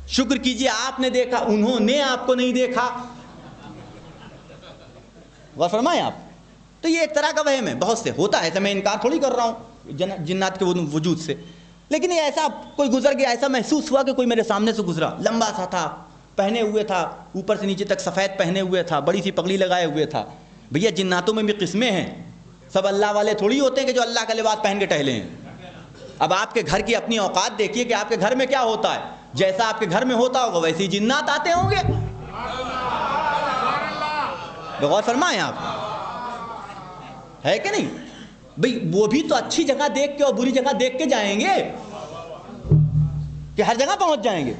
شکر کیجئے آپ نے دیکھا، انہوں نے آپ کو نہیں دیکھا، غور فرمائیں آپ۔ تو یہ ایک طرح کا وہم ہے، بہت سے ہوتا ہے، ایسا میں انکار تھوڑی کر رہا ہوں جنات کے وجود سے، لیکن یہ ایسا کوئی گزر گیا، ایسا محسوس ہوا کہ کوئی میرے سامنے سے گزرا، لمبا سا تھا، پہنے ہوئے تھا، اوپر سے نیچے تک سفید پہنے ہوئے تھا، بڑی سی پگڑی لگائے ہوئے تھا۔ بھیا جناتوں میں بھی قسمیں ہیں، سب اللہ والے تھوڑی ہوتے ہیں کہ جو اللہ کا لباس پہن کے ٹہلے ہیں۔ اب آپ کے گھر کی اپنی اوقات دیکھیے کہ آپ کے گھر میں کیا ہوتا ہے، جیسا آپ کے گھر میں ہوتا ہوگا ویسے ہی جنات آتے ہوں گے۔ غور فرمائیں آپ، ہے کہ نہیں بھئی؟ وہ بھی تو اچھی جگہ دیکھ کے اور بری جگہ دیکھ کے جائیں گے کہ ہر جگہ پہنچ جائیں گے؟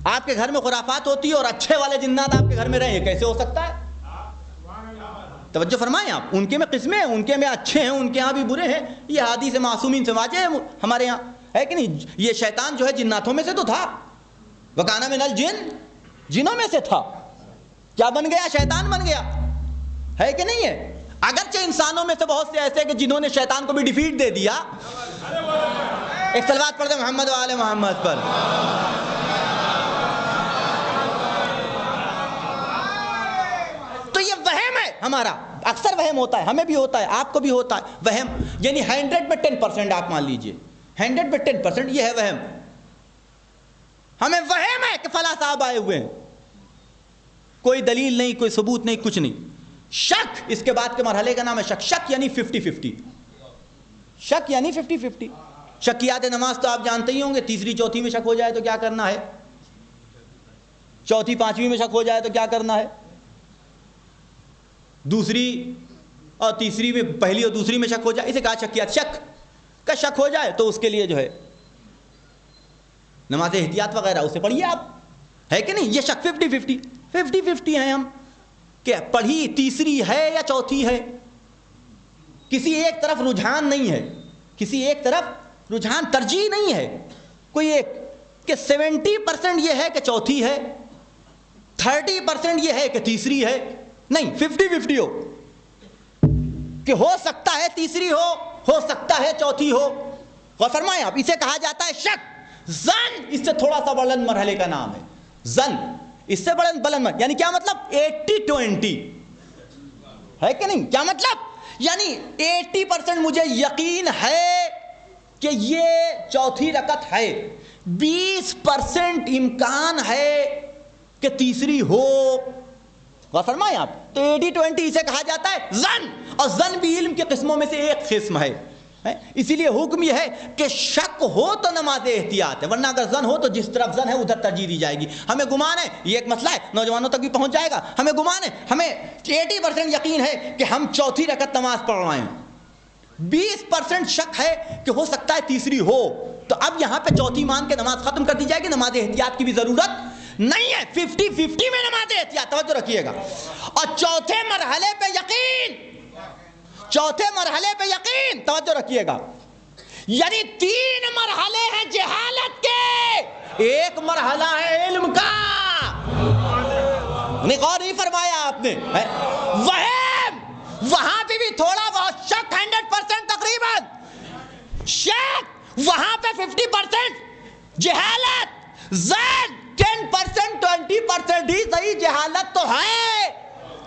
آپ کے گھر میں خرافات ہوتی ہے اور اچھے والے جنات آپ کے گھر میں رہیں، کیسے ہو سکتا ہے؟ توجہ فرمائیں آپ، ان کے میں قسمیں ہیں، ان کے میں اچھے ہیں، ان کے ہاں بھی برے ہیں، یہ حدیث معصومین سے واضح ہے ہمارے ہاں، ہے کہ نہیں؟ یہ شیطان جو ہے جناتوں میں سے تو تھا، وَكَانَ مِنَ الْجِنِّ، جنوں میں سے تھا، کیا بن گیا؟ شیطان بن گیا، ہے کہ نہیں ہے؟ اگرچہ انسانوں میں سے بہت سے ایسے کہ جنہوں نے شیطان کو بھی ڈیفیٹ دے دیا۔ ایک صلوات پڑھ دیں محمد وآل محمد پر۔ تو یہ وہم ہے ہمارا، اکثر وہم ہوتا ہے، ہمیں بھی ہوتا ہے، آپ کو بھی ہوتا ہے وہم، یعنی 100 میں 10% آپ مان لیجئے، 100 میں 10% یہ ہے وہم۔ ہمیں وہم ہے کہ فلاں صاحب آئے ہوئے ہیں، کوئی دلیل نہیں، کوئی ثبوت نہیں، کچھ نہیں۔ شک، اس کے بعد کے مرحلے کا نام ہے شک۔ شک یعنی 50-50، شک یعنی 50-50، شکیات نماز تو آپ جانتے ہی ہوں گے، تیسری چوتھی میں شک ہو جائے تو کیا کرنا ہے، چوتھی پانچویں میں شک ہو جائے تو کیا کرنا ہے، دوسری اور تیسری میں، پہلی اور دوسری میں شک ہو جائے، اسے کہا شکیات۔ شک کا شک ہو جائے تو اس کے لیے جو ہے نماز احتیاط وغیرہ اسے پڑھیے آپ، ہے کہ نہیں؟ یہ شک 50-50 ہیں ہم کہ پڑھی تیسری ہے یا چوتھی ہے، کسی ایک طرف رجحان نہیں ہے، کسی ایک طرف رجحان ترجیح نہیں ہے، کوئی ایک کہ 70% یہ ہے کہ چوتھی ہے، 30% یہ ہے کہ تیسری ہے، نہیں 50-50 ہو کہ ہو سکتا ہے تیسری ہو سکتا ہے چوتھی ہو۔ غور فرمائیں آپ، اسے کہا جاتا ہے شک۔ ظن اس سے تھوڑا سا بلند مرحلے کا نام ہے، ظن اس سے بلند یعنی کیا مطلب 80-20 ہے کہ نہیں؟ کیا مطلب؟ یعنی 80% مجھے یقین ہے کہ یہ چوتھی رکعت ہے، 20% امکان ہے کہ تیسری ہو۔ غور فرمائیں آپ، تو 80-20 اسے کہا جاتا ہے ظن، اور ظن بھی علم کی قسموں میں سے ایک قسم ہے۔ اسی لیے حکم یہ ہے کہ شک ہو تو نماز احتیاط ہے، ورنہ اگر ظن ہو تو جس طرف ظن ہے ادھر ترجیح دی جائے گی۔ ہمیں گمان ہے، یہ ایک مسئلہ ہے نوجوانوں تک بھی پہنچ جائے گا، ہمیں گمان ہے، ہمیں 80% یقین ہے کہ ہم چوتھی رکعت نماز پڑھ رہے ہیں، 20% شک ہے کہ ہو سکتا ہے تیسری ہو، تو اب یہاں پہ چوتھی مان کے نماز ختم کر دی جائے گی، نماز احتیاط کی بھی ضرورت نہیں ہے۔ 50-50 میں نماز احتیاط، توجہ رکھیے گا۔ اور چوتھے مرحلے پہ یقین، چوتھے مرحلے پہ یقین، توجہ رکھیے گا، یعنی 3 مرحلے ہیں جہالت کے، ایک مرحلہ ہے علم کا۔ غور نہیں فرمایا آپ نے، وہم وہاں پہ بھی تھوڑا بہت شک، 100% تقریباً شک، وہاں پہ 50% جہالت، ظن 10% 20% ہی صحیح جہالت تو ہے،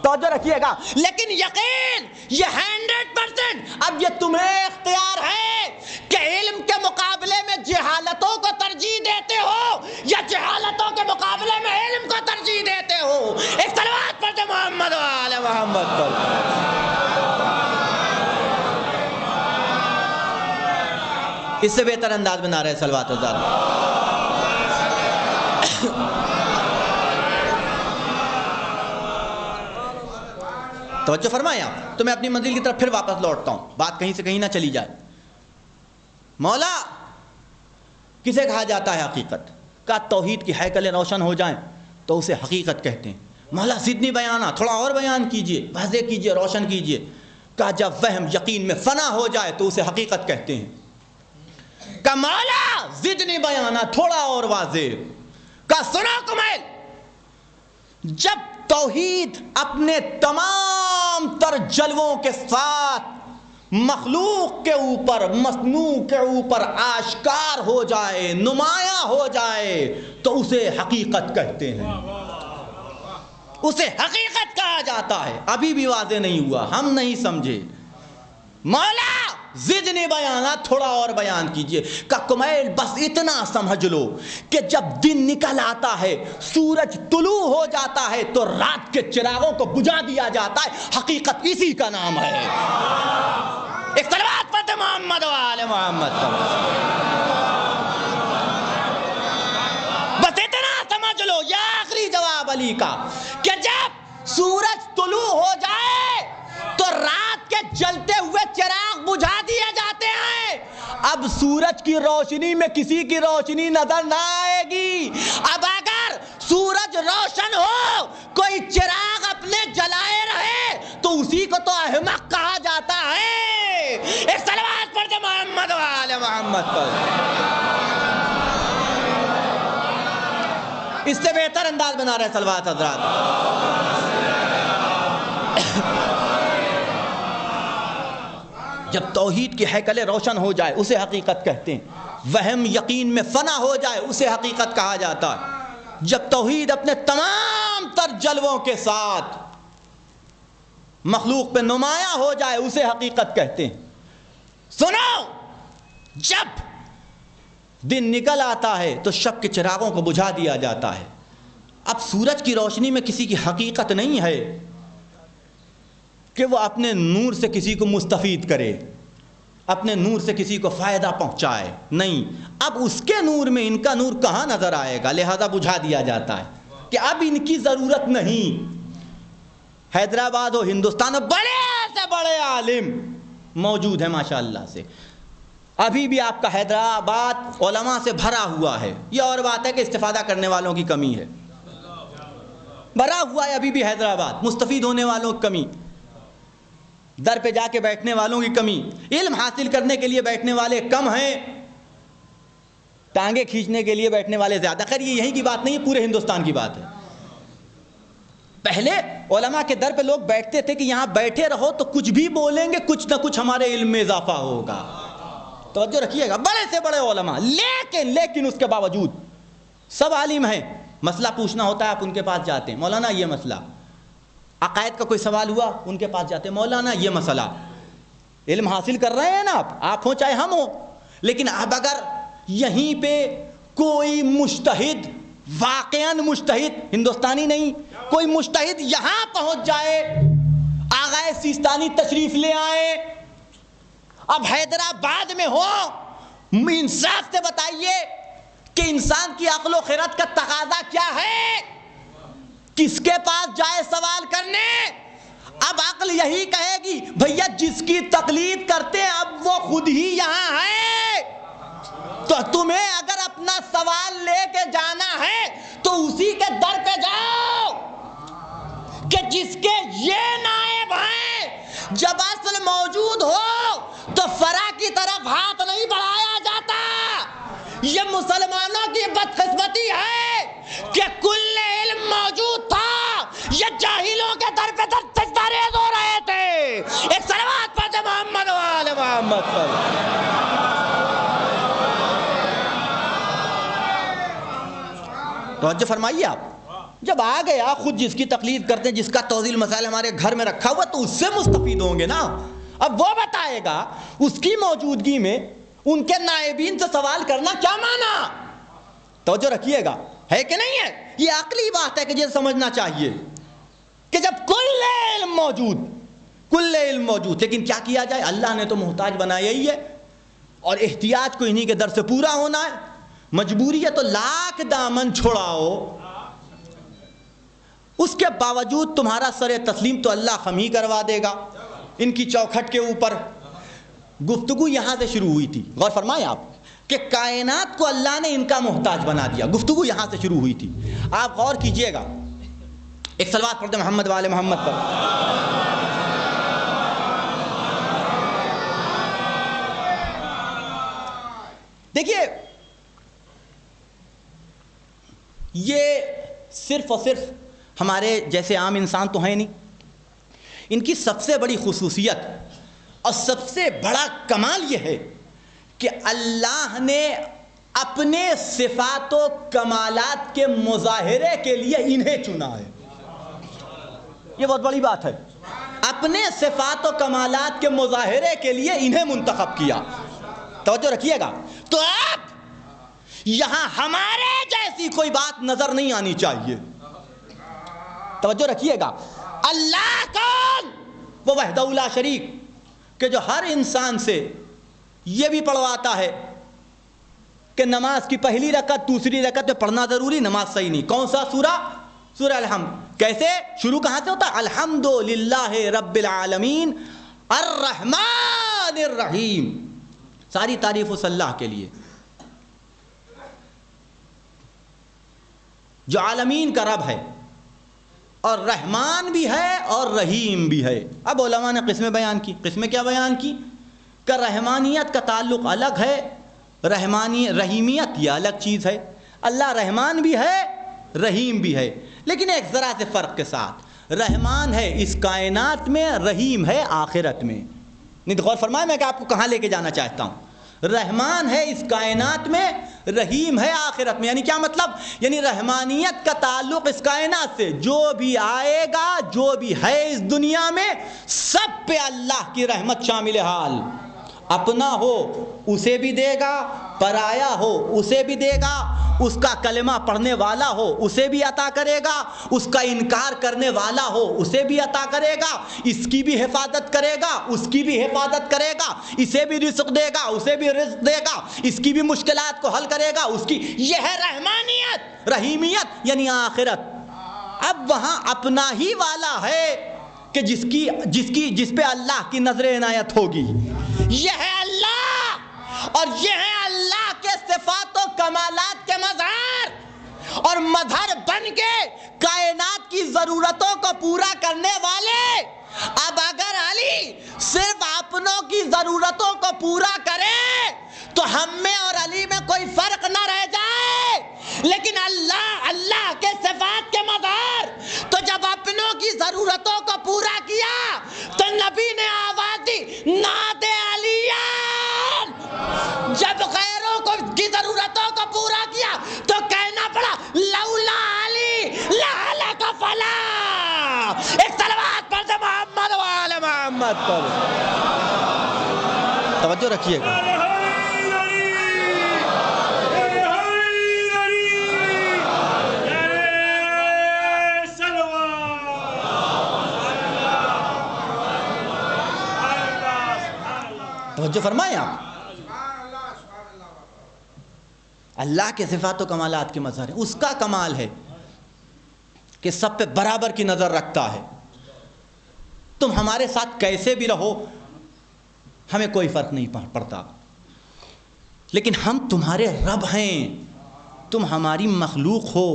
توجہ رکھیے گا، لیکن یقین یہ 100%۔ اب یہ تمہیں اختیار ہے کہ علم کے مقابلے میں جہالتوں کو ترجیح دیتے ہو یا جہالتوں کے مقابلے میں علم کو ترجیح دیتے ہو۔ ایک صلوات پڑھتے محمد و آل محمد پر۔ اس سے بہتر انداز میں نعرہ صلوات حضرات۔ توجہ فرمائیں آپ، تو میں اپنی منزل کی طرف پھر واپس لوٹتا ہوں، بات کہیں سے کہیں نہ چلی جائے۔ مولا کسے کہا جاتا ہے حقیقت؟ کا توحید کی ہیکلیں روشن ہو جائیں تو اسے حقیقت کہتے ہیں۔ مولا زدنی بیانہ، تھوڑا اور بیان کیجئے، واضح کیجئے، روشن کیجئے۔ کا جب وہم یقین میں فنا ہو جائے تو اسے حقیقت کہتے ہیں۔ کا مولا زدنی بیانہ، تھوڑا اور واضح۔ کا سنا کمیل، جب توحید اپنے تمام تر جلووں کے ساتھ مخلوق کے اوپر، مصنوع کے اوپر آشکار ہو جائے، نمایاں ہو جائے تو اسے حقیقت کہتے ہیں، اسے حقیقت کہا جاتا ہے۔ ابھی بھی واضح نہیں ہوا، ہم نہیں سمجھے۔ مولا زدنی بیانہ، تھوڑا اور بیان کیجئے۔ کا کمیل، بس اتنا سمجھ لو کہ جب دن نکل آتا ہے، سورج طلوع ہو جاتا ہے تو رات کے چراغوں کو بجھا دیا جاتا ہے، حقیقت اسی کا نام ہے۔ ایک صلوات پڑھتے محمد و آل محمد پر۔ بس اتنا سمجھ لو، یہ آخری جواب علی کا، کہ جب سورج طلوع ہو جائے تو رات کے جلتے ہوئے چراغ بجھا دیے جاتے ہیں۔ اب سورج کی روشنی میں کسی کی روشنی نظر نہ آئے گی۔ اب اگر سورج روشن ہو، کوئی چراغ اپنے جلائے رہے تو اسی کو تو احمق کہا جاتا ہے۔ ایک صلوات پڑھتے محمد و آل محمد پر۔ اس سے بہتر انداز بنا رہے صلوات حضرات۔ جب توحید کی ہیکلیں روشن ہو جائے اسے حقیقت کہتے ہیں، وہم یقین میں فنا ہو جائے اسے حقیقت کہا جاتا ہے۔ جب توحید اپنے تمام تر جلووں کے ساتھ مخلوق پہ نمایاں ہو جائے اسے حقیقت کہتے ہیں۔ سنو، جب دن نکل آتا ہے تو شب کے چراغوں کو بجھا دیا جاتا ہے۔ اب سورج کی روشنی میں کسی کی حقیقت نہیں ہے کہ وہ اپنے نور سے کسی کو مستفید کرے۔ اپنے نور سے کسی کو فائدہ پہنچائے، نہیں، اب اس کے نور میں ان کا نور کہاں نظر آئے گا، لہذا بجھا دیا جاتا ہے کہ اب ان کی ضرورت نہیں۔ حیدرآباد ہو، ہندوستان ہو، بڑے سے بڑے عالم موجود ہیں ماشاءاللہ سے، ابھی بھی آپ کا حیدرآباد علماء سے بھرا ہوا ہے۔ یہ اور بات ہے کہ استفادہ کرنے والوں کی کمی ہے، بھرا ہوا ہے ابھی بھی حیدرآباد، مستفید ہونے والوں کی کمی، در پہ جا کے بیٹھنے والوں کی کمی، علم حاصل کرنے کے لیے بیٹھنے والے کم ہیں، ٹانگیں کھینچنے کے لیے بیٹھنے والے زیادہ۔ خیر یہ یہیں کی بات نہیں ہے، پورے ہندوستان کی بات ہے۔ پہلے علماء کے در پہ لوگ بیٹھتے تھے کہ یہاں بیٹھے رہو تو کچھ بھی بولیں گے، کچھ نہ کچھ ہمارے علم میں اضافہ ہوگا۔ توجہ رکھیے گا، بڑے سے بڑے علماء، لیکن اس کے باوجود سب عالم ہیں، مسئلہ پوچھنا ہوتا ہے آپ ان کے پاس جاتے ہیں، مولانا یہ مسئلہ، عقائد کا کوئی سوال ہوا ان کے پاس جاتے ہیں، مولانا یہ مسئلہ۔ علم حاصل کر رہے ہیں نا آپ ہو چاہے ہم ہو، لیکن اب اگر یہیں پہ کوئی مجتہد، واقعاً مجتہد، ہندوستانی نہیں، کوئی مجتہد یہاں پہنچ جائے، آغائے سیستانی تشریف لے آئے، اب حیدرآباد میں ہو، انصاف سے بتائیے کہ انسان کی عقل و خرد کا تقاضا کیا ہے، کس کے پاس جائے سوال کرنے؟ اب عقل یہی کہے گی بھیا جس کی تقلید کرتے ہیں اب وہ خود ہی یہاں ہے، تو تمہیں اگر اپنا سوال لے کے جانا ہے تو اسی کے در پہ جاؤ کہ جس کے یہ نائب ہیں۔ جب اصل موجود ہو تو فرع کی طرف ہاتھ نہیں بڑھایا جاتا۔ یہ مسلمانوں کی بدقسمتی ہے کہ کل علم موجود تھا، یہ جاہلوں کے در پہ سجدہ ریز ہو رہے تھے۔ ایک صلوات پڑھتے محمد و آل محمد صلی اللہ علیہ وسلم۔ توجہ فرمائیے، آپ جب آ گیا خود جس کی تقلید کرتے ہیں، جس کا توضیح مسائل ہمارے گھر میں رکھا ہوا، تو اس سے مستفید ہوں گے نا۔ اب وہ بتائے گا اس کی موجودگی میں ان کے نائبین سے سوال کرنا کیا مانا۔ توجہ رکھیے گا، ہے کہ نہیں ہے؟ یہ عقلی بات ہے کہ یہ سمجھنا چاہیے کہ جب کل علم موجود، لیکن کیا کیا جائے، اللہ نے تو محتاج بنایا ہی ہے، اور احتیاج کو انہی کے در سے پورا ہونا ہے، مجبوری ہے تو لاکھ دامن چھڑاؤ، اس کے باوجود تمہارا سر تسلیم تو اللہ خم ہی کروا دے گا۔ ان کی چوکھٹ کے اوپر گفتگو یہاں سے شروع ہوئی تھی، غور فرمائیں آپ کہ کائنات کو اللہ نے ان کا محتاج بنا دیا، گفتگو یہاں سے شروع ہوئی تھی۔ آپ غور کیجئے گا، ایک صلوات پڑھتے محمد والے محمد پر۔ دیکھیے یہ صرف اور صرف ہمارے جیسے عام انسان تو ہیں نہیں، ان کی سب سے بڑی خصوصیت اور سب سے بڑا کمال یہ ہے کہ اللہ نے اپنے صفات و کمالات کے مظاہرے کے لیے انہیں چنا ہے۔ یہ بہت بڑی بات ہے، اپنے صفات و کمالات کے مظاہرے کے لیے انہیں منتخب کیا۔ توجہ رکھیے گا، تو اب یہاں ہمارے جیسی کوئی بات نظر نہیں آنی چاہیے۔ توجہ رکھیے گا، اللہ کون؟ وہ وحدہ لا شریک کہ جو ہر انسان سے یہ بھی پڑھواتا ہے کہ نماز کی پہلی رکعت دوسری رکعت میں پڑھنا ضروری، نماز صحیح نہیں۔ کون سا سورہ؟ سورہ الحمد۔ کیسے شروع کہاں سے ہوتا ہے؟ الحمدللہ رب العالمین الرحمن الرحیم، ساری تعریف اس اللہ کے لیے جو عالمین کا رب ہے، اور رحمان بھی ہے اور رحیم بھی ہے۔ اب علماء نے قسمیں بیان کی، قسمیں کیا بیان کی کہ رحمانیت کا تعلق الگ ہے، رحیمیت یہ الگ چیز ہے۔ اللہ رحمان بھی ہے، رحیم بھی ہے، لیکن ایک ذرا سے فرق کے ساتھ، رحمان ہے اس کائنات میں، رحیم ہے آخرت میں۔ نہیں غور فرمائے میں کہ آپ کو کہاں لے کے جانا چاہتا ہوں۔ رحمان ہے اس کائنات میں، رحیم ہے آخرت میں۔ یعنی کیا مطلب؟ یعنی رحمانیت کا تعلق اس کائنات سے، جو بھی آئے گا، جو بھی ہے اس دنیا میں، سب پہ اللہ کی رحمت شامل حال، اپنا ہو اسے بھی دے گا، پرایا ہو اسے بھی دے گا، اس کا کلمہ پڑھنے والا ہو اسے بھی عطا کرے گا، اس کا انکار کرنے والا ہو اسے بھی عطا کرے گا، اس کی بھی حفاظت کرے گا اس کی بھی حفاظت کرے گا، اسے بھی رزق دے گا اسے بھی رزق دے گا، اس کی بھی مشکلات کو حل کرے گا اس کی. یہ ہے رحمانیت، رحیمیت یعنی آخرت. اب وہاں اپنا ہی والا ہے کہ جس پہ اللہ کی نظر عنایت ہوگی. یہ ہے اللہ، اور یہ ہے اللہ کے صفات و کمالات کے مظہر، اور مظہر بن کے کائنات کی ضرورتوں کو پورا کرنے والے. اب اگر علی صرف اپنوں کی ضرورتوں کو پورا کرے تو ہم میں اور علی میں کوئی فرق نہ رہ جائے، لیکن اللہ کے صفات کے مظہر تو جب اپنوں کی ضرورتوں کو پورا کیا تو نبی نے آواز دی نعت علیان. جب غیروں کی ضرورتوں کو پورا کیا تو کہنا پڑا لولا علی لہلک فلاح. ایک صلوات پڑھ دے محمد و آل محمد پر. توجہ رکھیے گا. توجہ فرمائیں آپ. اللہ کے صفات و کمالات کے مظہر ہے. اس کا کمال ہے کہ سب پہ برابر کی نظر رکھتا ہے. تم ہمارے ساتھ کیسے بھی رہو ہمیں کوئی فرق نہیں پڑتا، لیکن ہم تمہارے رب ہیں، تم ہماری مخلوق ہو.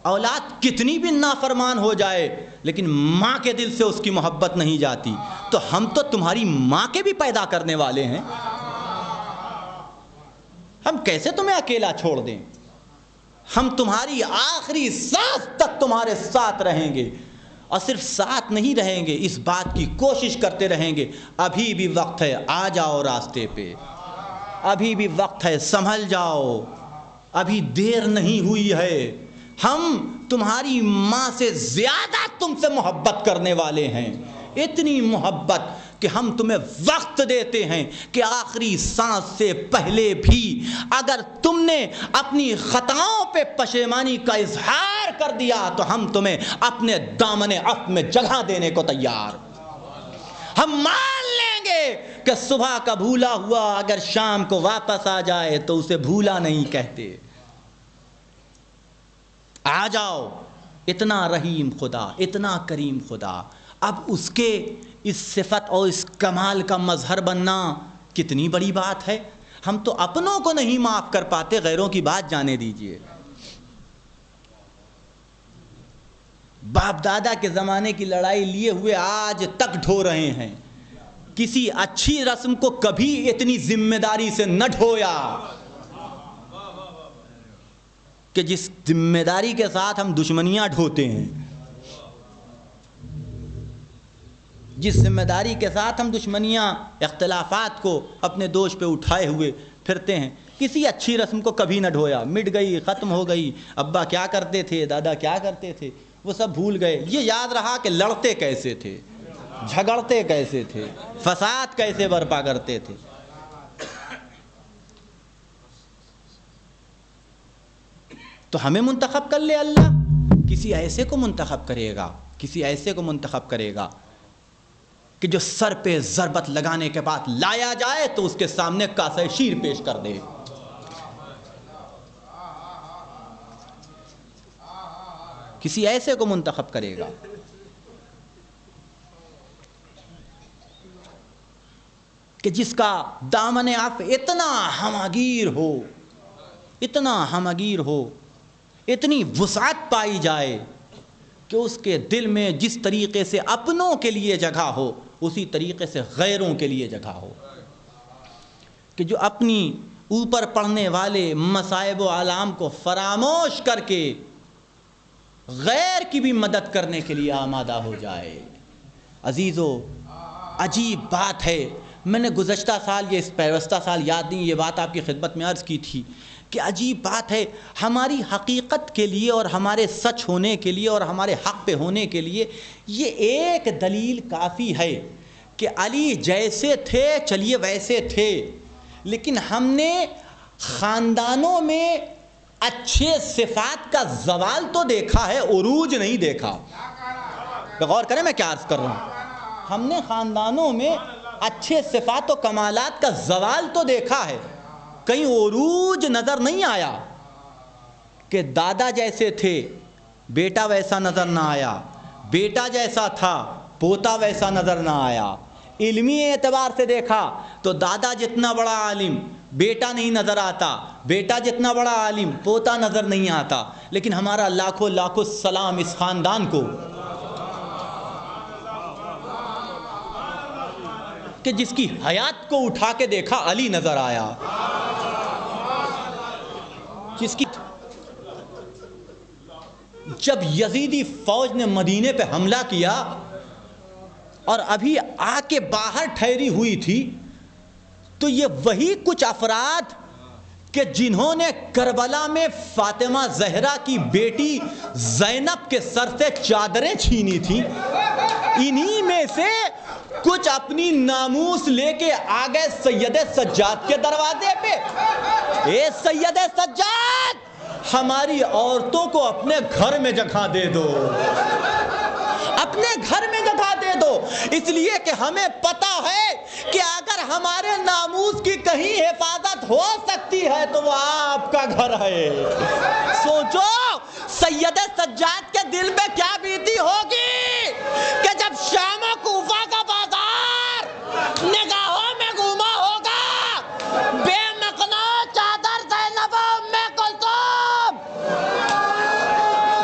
اولاد کتنی بھی نافرمان ہو جائے لیکن ماں کے دل سے اس کی محبت نہیں جاتی، تو ہم تو تمہاری ماں کے بھی پیدا کرنے والے ہیں. ہم کیسے تمہیں اکیلا چھوڑ دیں؟ ہم تمہاری آخری سانس تک تمہارے ساتھ رہیں گے، اور صرف ساتھ نہیں رہیں گے، اس بات کی کوشش کرتے رہیں گے ابھی بھی وقت ہے آ جاؤ راستے پہ، ابھی بھی وقت ہے سنبھل جاؤ، ابھی دیر نہیں ہوئی ہے. ہم تمہاری ماں سے زیادہ تم سے محبت کرنے والے ہیں، اتنی محبت کہ ہم تمہیں وقت دیتے ہیں کہ آخری سانس سے پہلے بھی اگر تم نے اپنی خطاؤں پہ پشیمانی کا اظہار کر دیا تو ہم تمہیں اپنے دامن عفو میں جگہ دینے کو تیار. ہم مان لیں گے کہ صبح کا بھولا ہوا اگر شام کو واپس آ جائے تو اسے بھولا نہیں کہتے. آ جاؤ. اتنا رحیم خدا، اتنا کریم خدا. اب اس کے اس صفت اور اس کمال کا مظہر بننا کتنی بڑی بات ہے. ہم تو اپنوں کو نہیں معاف کر پاتے، غیروں کی بات جانے دیجئے. باپ دادا کے زمانے کی لڑائی لیے ہوئے آج تک ڈھو رہے ہیں. کسی اچھی رسم کو کبھی اتنی ذمہ داری سے نہ ڈھویا کہ جس ذمہ داری کے ساتھ ہم دشمنیاں ڈھوتے ہیں، جس ذمہ داری کے ساتھ ہم دشمنیاں اختلافات کو اپنے دوش پہ اٹھائے ہوئے پھرتے ہیں، کسی اچھی رسم کو کبھی نہ ڈھویا. مٹ گئی، ختم ہو گئی. ابا کیا کرتے تھے، دادا کیا کرتے تھے، وہ سب بھول گئے. یہ یاد رہا کہ لڑتے کیسے تھے، جھگڑتے کیسے تھے، فساد کیسے برپا کرتے تھے. تو ہمیں منتخب کر لے اللہ، کسی ایسے کو منتخب کرے گا، کسی ایسے کو منتخب کرے گا کہ جو سر پہ ضربت لگانے کے بعد لایا جائے تو اس کے سامنے کاسہ شیر پیش کر دے. کسی ایسے کو منتخب کرے گا. کہ جس کا دامن عفو اتنا ہمگیر ہو، اتنا ہمگیر ہو، اتنی وسعت پائی جائے کہ اس کے دل میں جس طریقے سے اپنوں کے لیے جگہ ہو اسی طریقے سے غیروں کے لیے جگہ ہو. کہ جو اپنی اوپر پڑنے والے مصائب و آلام کو فراموش کر کے غیر کی بھی مدد کرنے کے لیے آمادہ ہو جائے. عزیزو، عجیب بات ہے. میں نے گزشتہ سال، یہ اس پیوستہ سال یاد نہیں، یہ بات آپ کی خدمت میں عرض کی تھی کہ عجیب بات ہے، ہماری حقیقت کے لیے اور ہمارے سچ ہونے کے لیے اور ہمارے حق پہ ہونے کے لیے یہ ایک دلیل کافی ہے کہ علی جیسے تھے چلیے ویسے تھے، لیکن ہم نے خاندانوں میں اچھے صفات کا زوال تو دیکھا ہے، عروج نہیں دیکھا۔ غور کریں میں کیا عرض کر رہا ہوں، ہم نے خاندانوں میں اچھے صفات و کمالات کا زوال تو دیکھا ہے، کہیں عروج نظر نہیں آیا کہ دادا جیسے تھے بیٹا ویسا نظر نہ آیا، بیٹا جیسا تھا پوتا ویسا نظر نہ آیا۔ علمی اعتبار سے دیکھا تو دادا جتنا بڑا عالم بیٹا نہیں نظر آتا، بیٹا جتنا بڑا عالم پوتا نظر نہیں آتا، لیکن ہمارا لاکھوں لاکھوں سلام اس خاندان کو کہ جس کی حیات کو اٹھا کے دیکھا علی نظر آیا، جس کی جب یزیدی فوج نے مدینے پہ حملہ کیا اور ابھی آ کے باہر ٹھہری ہوئی تھی، تو یہ وہی کچھ افراد کہ جنہوں نے کربلا میں فاطمہ زہرا کی بیٹی زینب کے سر سے چادریں چھینی تھیں، انہی میں سے کچھ اپنی ناموس لے کے آ گئے سید سجاد کے دروازے پہ۔ اے سید سجاد، ہماری عورتوں کو اپنے گھر میں جگہ دے دو، اپنے گھر میں جگہ دے دو، اس لیے کہ ہمیں پتا ہے کہ اگر ہمارے ناموس کی کہیں حفاظت ہو سکتی ہے تو وہ آپ کا گھر ہے۔ سوچو سید سجاد کے دل میں کیا بیتی ہوگی کہ جب شام و کوفہ کا بازار نگاہوں میں گھوما ہوگا، بے مقنا چادر زینب ام کلثوم،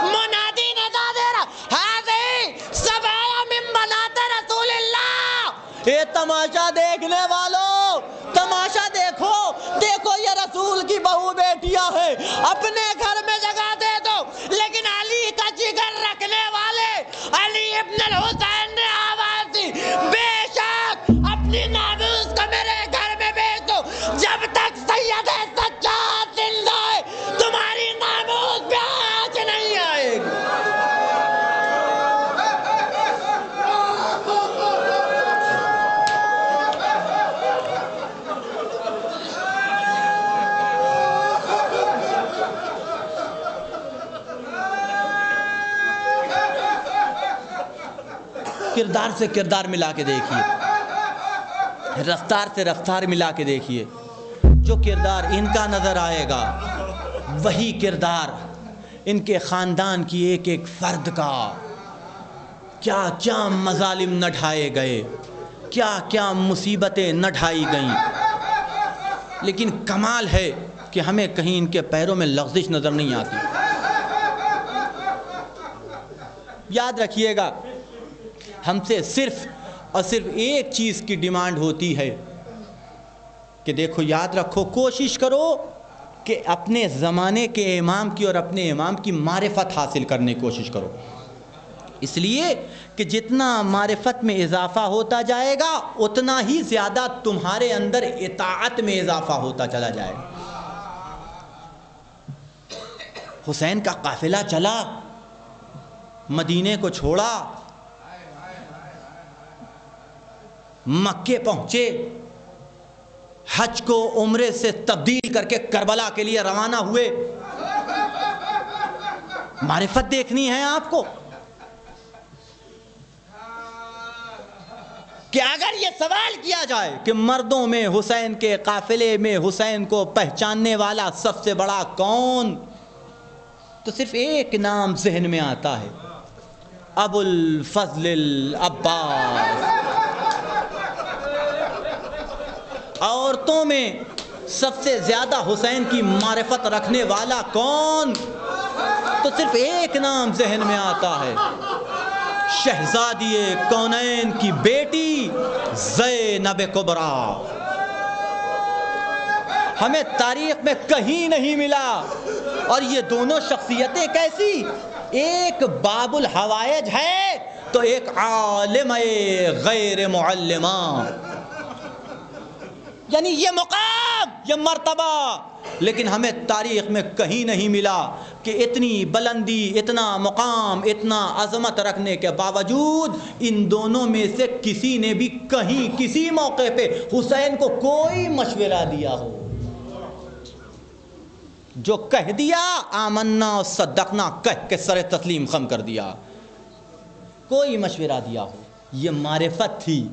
منادی ندا دے رہا ہاذی سبایا من بنات رسول اللہ۔ اے تماشا دیکھنے والوں، تماشا دیکھو، دیکھو یہ رسول کی بہو بیٹیاں ہیں، اپنے گھر میں جگہ دے دو۔ لیکن علی کا جگر رکھنے والے علی ابن الحسین نے آواز دی، بے شک اپنی ناموس کو میرے گھر میں بھیج دو، جب تک سید سجاد زندہ ہے تمہاری ناموس پہ آنچ نہیں آئے گی۔ کردار سے کردار ملا کے دیکھیے، رفتار سے رفتار ملا کے دیکھیے، جو کردار ان کا نظر آئے گا وہی کردار ان کے خاندان کی ایک ایک فرد کا۔ کیا کیا مظالم نہ ڈھائے گئے، کیا کیا مصیبتیں نہ ڈھائی گئیں، لیکن کمال ہے کہ ہمیں کہیں ان کے پیروں میں لغزش نظر نہیں آتی۔ یاد رکھیے گا، ہم سے صرف اور صرف ایک چیز کی ڈیمانڈ ہوتی ہے کہ دیکھو یاد رکھو، کوشش کرو کہ اپنے زمانے کے امام کی اور اپنے امام کی معرفت حاصل کرنے کی کوشش کرو، اس لیے کہ جتنا معرفت میں اضافہ ہوتا جائے گا اتنا ہی زیادہ تمہارے اندر اطاعت میں اضافہ ہوتا چلا جائے گا۔ حسین کا قافلہ چلا، مدینے کو چھوڑا، مکے پہنچے، حج کو عمرے سے تبدیل کر کے کربلا کے لیے روانہ ہوئے۔ معرفت دیکھنی ہے آپ کو کہ اگر یہ سوال کیا جائے کہ مردوں میں حسین کے قافلے میں حسین کو پہچاننے والا سب سے بڑا کون، تو صرف ایک نام ذہن میں آتا ہے، ابو الفضل العباس۔ عورتوں میں سب سے زیادہ حسین کی معرفت رکھنے والا کون، تو صرف ایک نام ذہن میں آتا ہے، شہزادی کونین کی بیٹی زینب کبریٰ۔ ہمیں تاریخ میں کہیں نہیں ملا، اور یہ دونوں شخصیتیں کیسی، ایک باب الحوائج ہے تو ایک عالم غیر معلمہ، یعنی یہ مقام، یہ مرتبہ، لیکن ہمیں تاریخ میں کہیں نہیں ملا کہ اتنی بلندی، اتنا مقام، اتنا عظمت رکھنے کے باوجود ان دونوں میں سے کسی نے بھی کہیں کسی موقع پہ حسین کو کوئی مشورہ دیا ہو۔ جو کہہ دیا آمنا و صدقنا کہہ کے سر تسلیم خم کر دیا. کوئی مشورہ دیا ہو، یہ معرفت تھی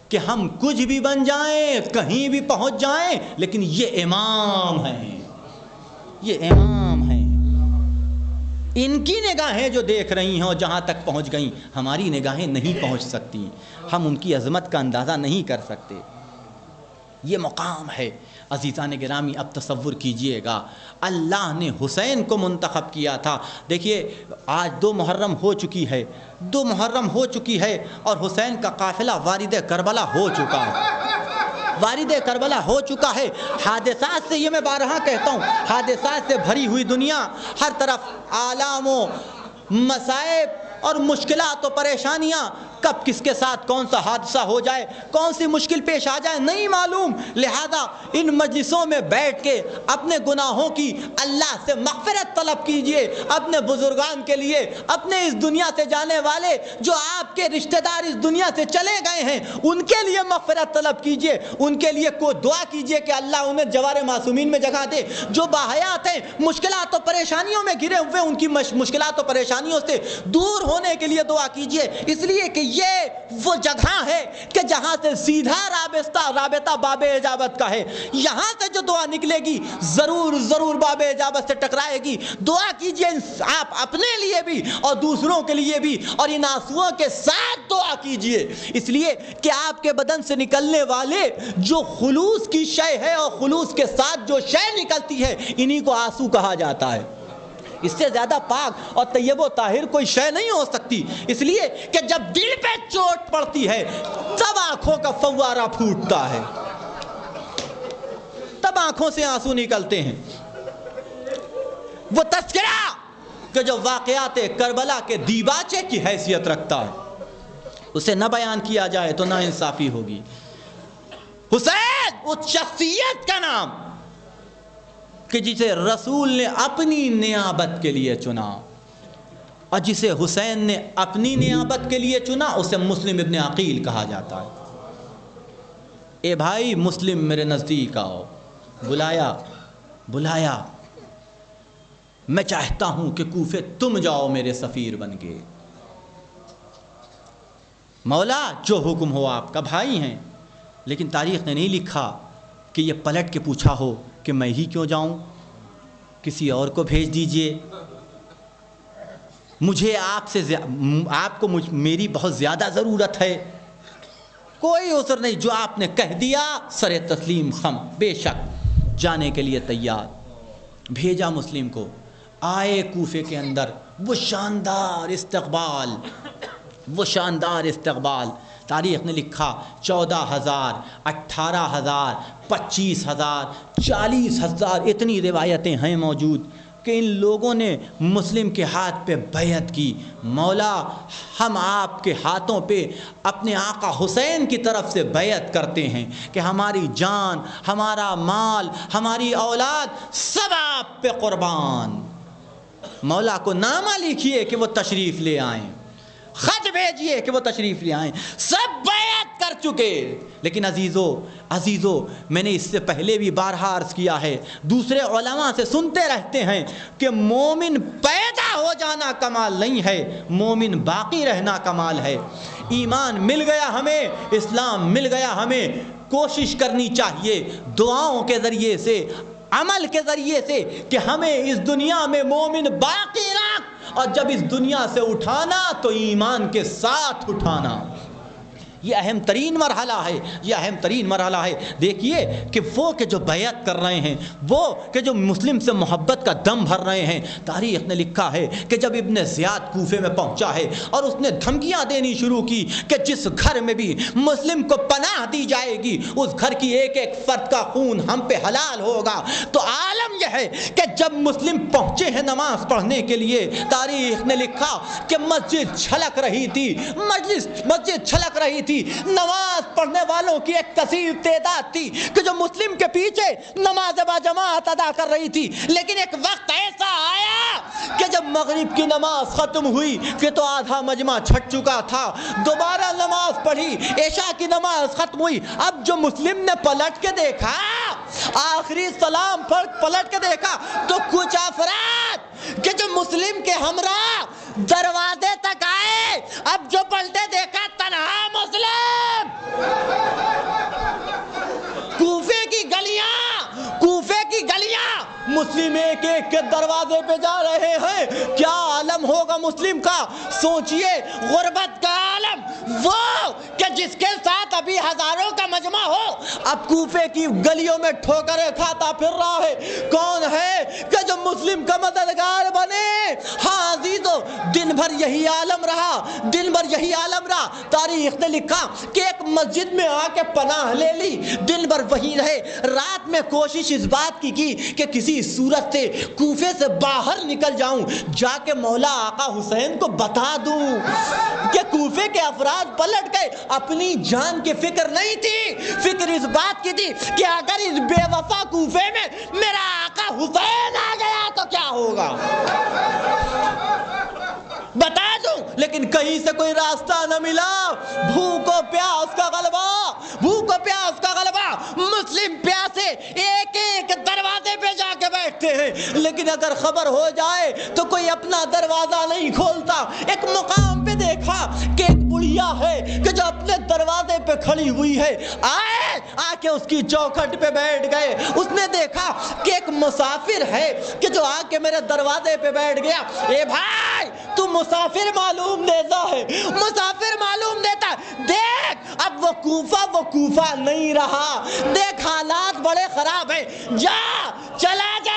کہ ہم کچھ بھی بن جائیں، کہیں بھی پہنچ جائیں، لیکن یہ امام ہیں، یہ امام ہیں. ان کی نگاہیں جو دیکھ رہی ہیں اور جہاں تک پہنچ گئیں، ہماری نگاہیں نہیں پہنچ سکتی. ہم ان کی عظمت کا اندازہ نہیں کر سکتے. یہ مقام ہے. عزیزان گرامی، اب تصور کیجئے گا، اللہ نے حسین کو منتخب کیا تھا. دیکھیے آج 2 محرم ہو چکی ہے، 2 محرم ہو چکی ہے اور حسین کا قافلہ وارد کربلا ہو چکا ہے، وارد کربلا ہو چکا ہے. حادثات سے، یہ میں بارہا کہتا ہوں، حادثات سے بھری ہوئی دنیا، ہر طرف آلام و مصائب اور مشکلات و پریشانیاں. کب کس کے ساتھ کون سا حادثہ ہو جائے، کون سی مشکل پیش آ جائے نہیں معلوم. لہذا ان مجلسوں میں بیٹھ کے اپنے گناہوں کی اللہ سے مغفرت طلب کیجئے. اپنے بزرگان کے لیے، اپنے اس دنیا سے جانے والے جو آپ کے رشتہ دار اس دنیا سے چلے گئے ہیں، ان کے لیے مغفرت طلب کیجئے. ان کے لیے کوئی دعا کیجئے کہ اللہ انہیں جوار معصومین میں جگہ دے. جو باحیات ہیں، مشکلات و پریشانیوں میں گھرے ہوئے، ان کی مشکلات و پریشانیوں سے دور ہونے کے لیے دعا کیجئے. اس لیے کہ یہ وہ جگہ ہے کہ جہاں سے سیدھا رابطہ باب اجابت کا ہے. یہاں سے جو دعا نکلے گی ضرور باب اجابت سے ٹکرائے گی. دعا کیجئے آپ اپنے لیے بھی اور دوسروں کے لیے بھی، اور ان آنسوؤں کے ساتھ دعا کیجئے. اس لیے کہ آپ کے بدن سے نکلنے والے جو خلوص کی شے ہے اور خلوص کے ساتھ جو شے نکلتی ہے، انہی کو آنسو کہا جاتا ہے. اس سے زیادہ پاک اور طیب و طاہر کوئی شے نہیں ہو سکتی. اس لیے کہ جب دل پہ چوٹ پڑتی ہے تب آنکھوں کا فوارہ پھوٹتا ہے، تب آنکھوں سے آنسو نکلتے ہیں. وہ تذکرہ کہ جو واقعات کربلا کے دیباچے کی حیثیت رکھتا ہے، اسے نہ بیان کیا جائے تو نا انصافی ہوگی. حسین اس شخصیت کا نام کہ جسے رسول نے اپنی نیابت کے لیے چنا، اور جسے حسین نے اپنی نیابت کے لیے چنا اسے مسلم ابن عقیل کہا جاتا ہے. اے بھائی مسلم میرے نزدیک آؤ. بلایا. میں چاہتا ہوں کہ کوفے تم جاؤ میرے سفیر بن کے. مولا جو حکم ہو آپ کا. بھائی ہیں، لیکن تاریخ نے نہیں لکھا کہ یہ پلٹ کے پوچھا ہو کہ میں ہی کیوں جاؤں، کسی اور کو بھیج دیجئے. مجھے آپ کو میری بہت زیادہ ضرورت ہے. کوئی عذر نہیں، جو آپ نے کہہ دیا سر تسلیم خم، بے شک جانے کے لیے تیار. بھیجا مسلم کو. آئے کوفے کے اندر، وہ شاندار استقبال. تاریخ نے لکھا 14,000 18,000 25,000 40,000 اتنی روایتیں ہیں موجود کہ ان لوگوں نے مسلم کے ہاتھ پہ بیعت کی. مولا ہم آپ کے ہاتھوں پہ اپنے آقا حسین کی طرف سے بیعت کرتے ہیں کہ ہماری جان، ہمارا مال، ہماری اولاد سب آپ پہ قربان. مولا کو نامہ لکھیے کہ وہ تشریف لے آئیں، خط بھیجیے کہ وہ تشریف لے آئیں. سب بیعت کر چکے. لیکن عزیزو میں نے اس سے پہلے بھی بارہا عرض کیا ہے، دوسرے علماء سے سنتے رہتے ہیں کہ مومن پیدا ہو جانا کمال نہیں ہے، مومن باقی رہنا کمال ہے. ایمان مل گیا ہمیں، اسلام مل گیا ہمیں، کوشش کرنی چاہیے دعاؤں کے ذریعے سے، عمل کے ذریعے سے کہ ہمیں اس دنیا میں مومن باقی رکھ، اور جب اس دنیا سے اٹھانا تو ایمان کے ساتھ اٹھانا. یہ اہم ترین مرحلہ ہے. دیکھیے کہ وہ کہ جو بیعت کر رہے ہیں، وہ کہ جو مسلم سے محبت کا دم بھر رہے ہیں. تاریخ نے لکھا ہے کہ جب ابن زیاد کوفے میں پہنچا ہے اور اس نے دھمکیاں دینی شروع کی کہ جس گھر میں بھی مسلم کو پناہ دی جائے گی اس گھر کی ایک ایک فرد کا خون ہم پہ حلال ہوگا. تو عالم یہ ہے کہ جب مسلم پہنچے ہیں نماز پڑھنے کے لیے، تاریخ نے لکھا کہ مسجد چھلک رہی تھی، نماز پڑھنے والوں کی ایک کثیر تعداد تھی کہ جو مسلم کے پیچھے نماز با جماعت ادا کر رہی تھی. لیکن ایک وقت ایسا آیا کہ جب مغرب کی نماز ختم ہوئی کہ تو آدھا مجمع چھٹ چکا تھا، دوبارہ نماز پڑھی، عشاء کی نماز ختم ہوئی. اب جو مسلم نے پلٹ کے دیکھا آخری سلام پر پلٹ کے دیکھا تو کچھ افراد کہ جو مسلم کے ہمراہ دروازے تک آئے، اب جو پلٹے دیکھا تنہا مسلم۔ کوفے کی گلیاں مسلم ایک ایک کے دروازے پہ جا رہے ہیں۔ کیا عالم ہوگا مسلم کا؟ سوچئے غربت کا عالم، وہ کہ جس کے ساتھ ابھی ہزاروں کا مجمع ہو، اب کوفے کی گلیوں میں ٹھوکریں کھاتا پھر رہا ہے۔ کون ہے کہ جو مسلم کا مددگار بنے؟ ہاں عزیزو، دن بھر یہی عالم رہا، دن بھر یہی عالم رہا۔ تاریخ نے لکھا کہ ایک مسجد میں آ کے پناہ لے لی، دن بھر وہی رہے۔ رات میں کوشش اس بات کی کہ کسی صورت سے کوفے سے باہر نکل جاؤں، جا کے مولا آقا حسین کو بتا دوں کہ کوفے کے افراد پلٹ گئے۔ اپنی جان کی فکر نہیں تھی، فکر اس بات کی تھی کہ اگر اس بے وفا کوفے میں میرا آقا حسین آ گیا تو کیا ہوگا، بتا دوں۔ لیکن کہیں سے کوئی راستہ نہ ملا۔ بھوک و پیاس کا غلبہ، بھوک و پیاس کا غلبہ، مسلم پیاسے ایک ایک دروازے پہ جا کے بیٹھتے ہیں، لیکن اگر خبر ہو جائے تو کوئی اپنا دروازہ نہیں کھولتا۔ ایک مقام پہ دیکھا کہ ایک بڑھیا ہے کہ جو اپنے دروازے پہ کھڑی ہوئی ہے، آئے آ کے اس کی چوکھٹ پہ بیٹھ گئے۔ اس نے دیکھا کہ ایک مسافر ہے کہ جو آ کے میرے دروازے پہ بیٹھ گیا۔ اے بھائی، تو مسافر معلوم دیتا ہے، مسافر معلوم دیتا ہے۔ دیکھ اب وہ کوفہ نہیں رہا، دیکھ حالات بڑے خراب ہیں، جا چلا جا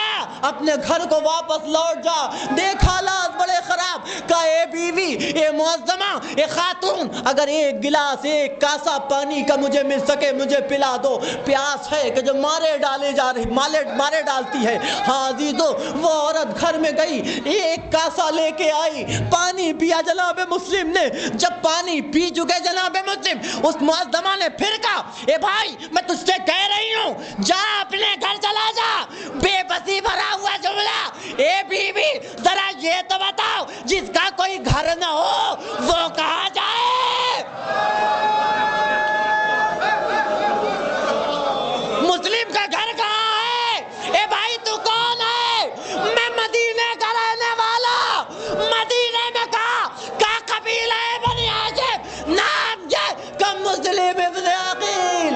اپنے گھر کو واپس لوٹ جا، دیکھ حالات بڑے خراب۔ کہا اے بیوی، اے معظمہ، اے خاتون، اگر ایک گلاس ایک کاسا پانی کا مجھے مل سکے مجھے پلا دو، پیاس ہے کہ جو مارے ڈالتی ہے۔ ہاں عزیزو، وہ عورت گھر میں گئی، ایک کاسا لے کے آئی، پانی پیا جناب مسلم نے۔ جب پانی پی چکے جناب مسلم، اس معظمہ نے پھر کہا اے بھائی، میں تجھ سے کہہ رہی ہوں جا اپنے گھر چلا جا۔ بے بسی بھرا ہوا جملہ۔ اے بیوی، ذرا یہ تو بتاؤ، جس کا کوئی گھر نہ ہو وہ کہاں جائے؟ مسلم کا گھر کہاں ہے؟ اے بھائی تو کون ہے؟ میں مدینے کا رہنے والا۔ مدینے میں کہا قبیلہ بنی ہاشم، نام یہ کہ مسلم ابن عقیل۔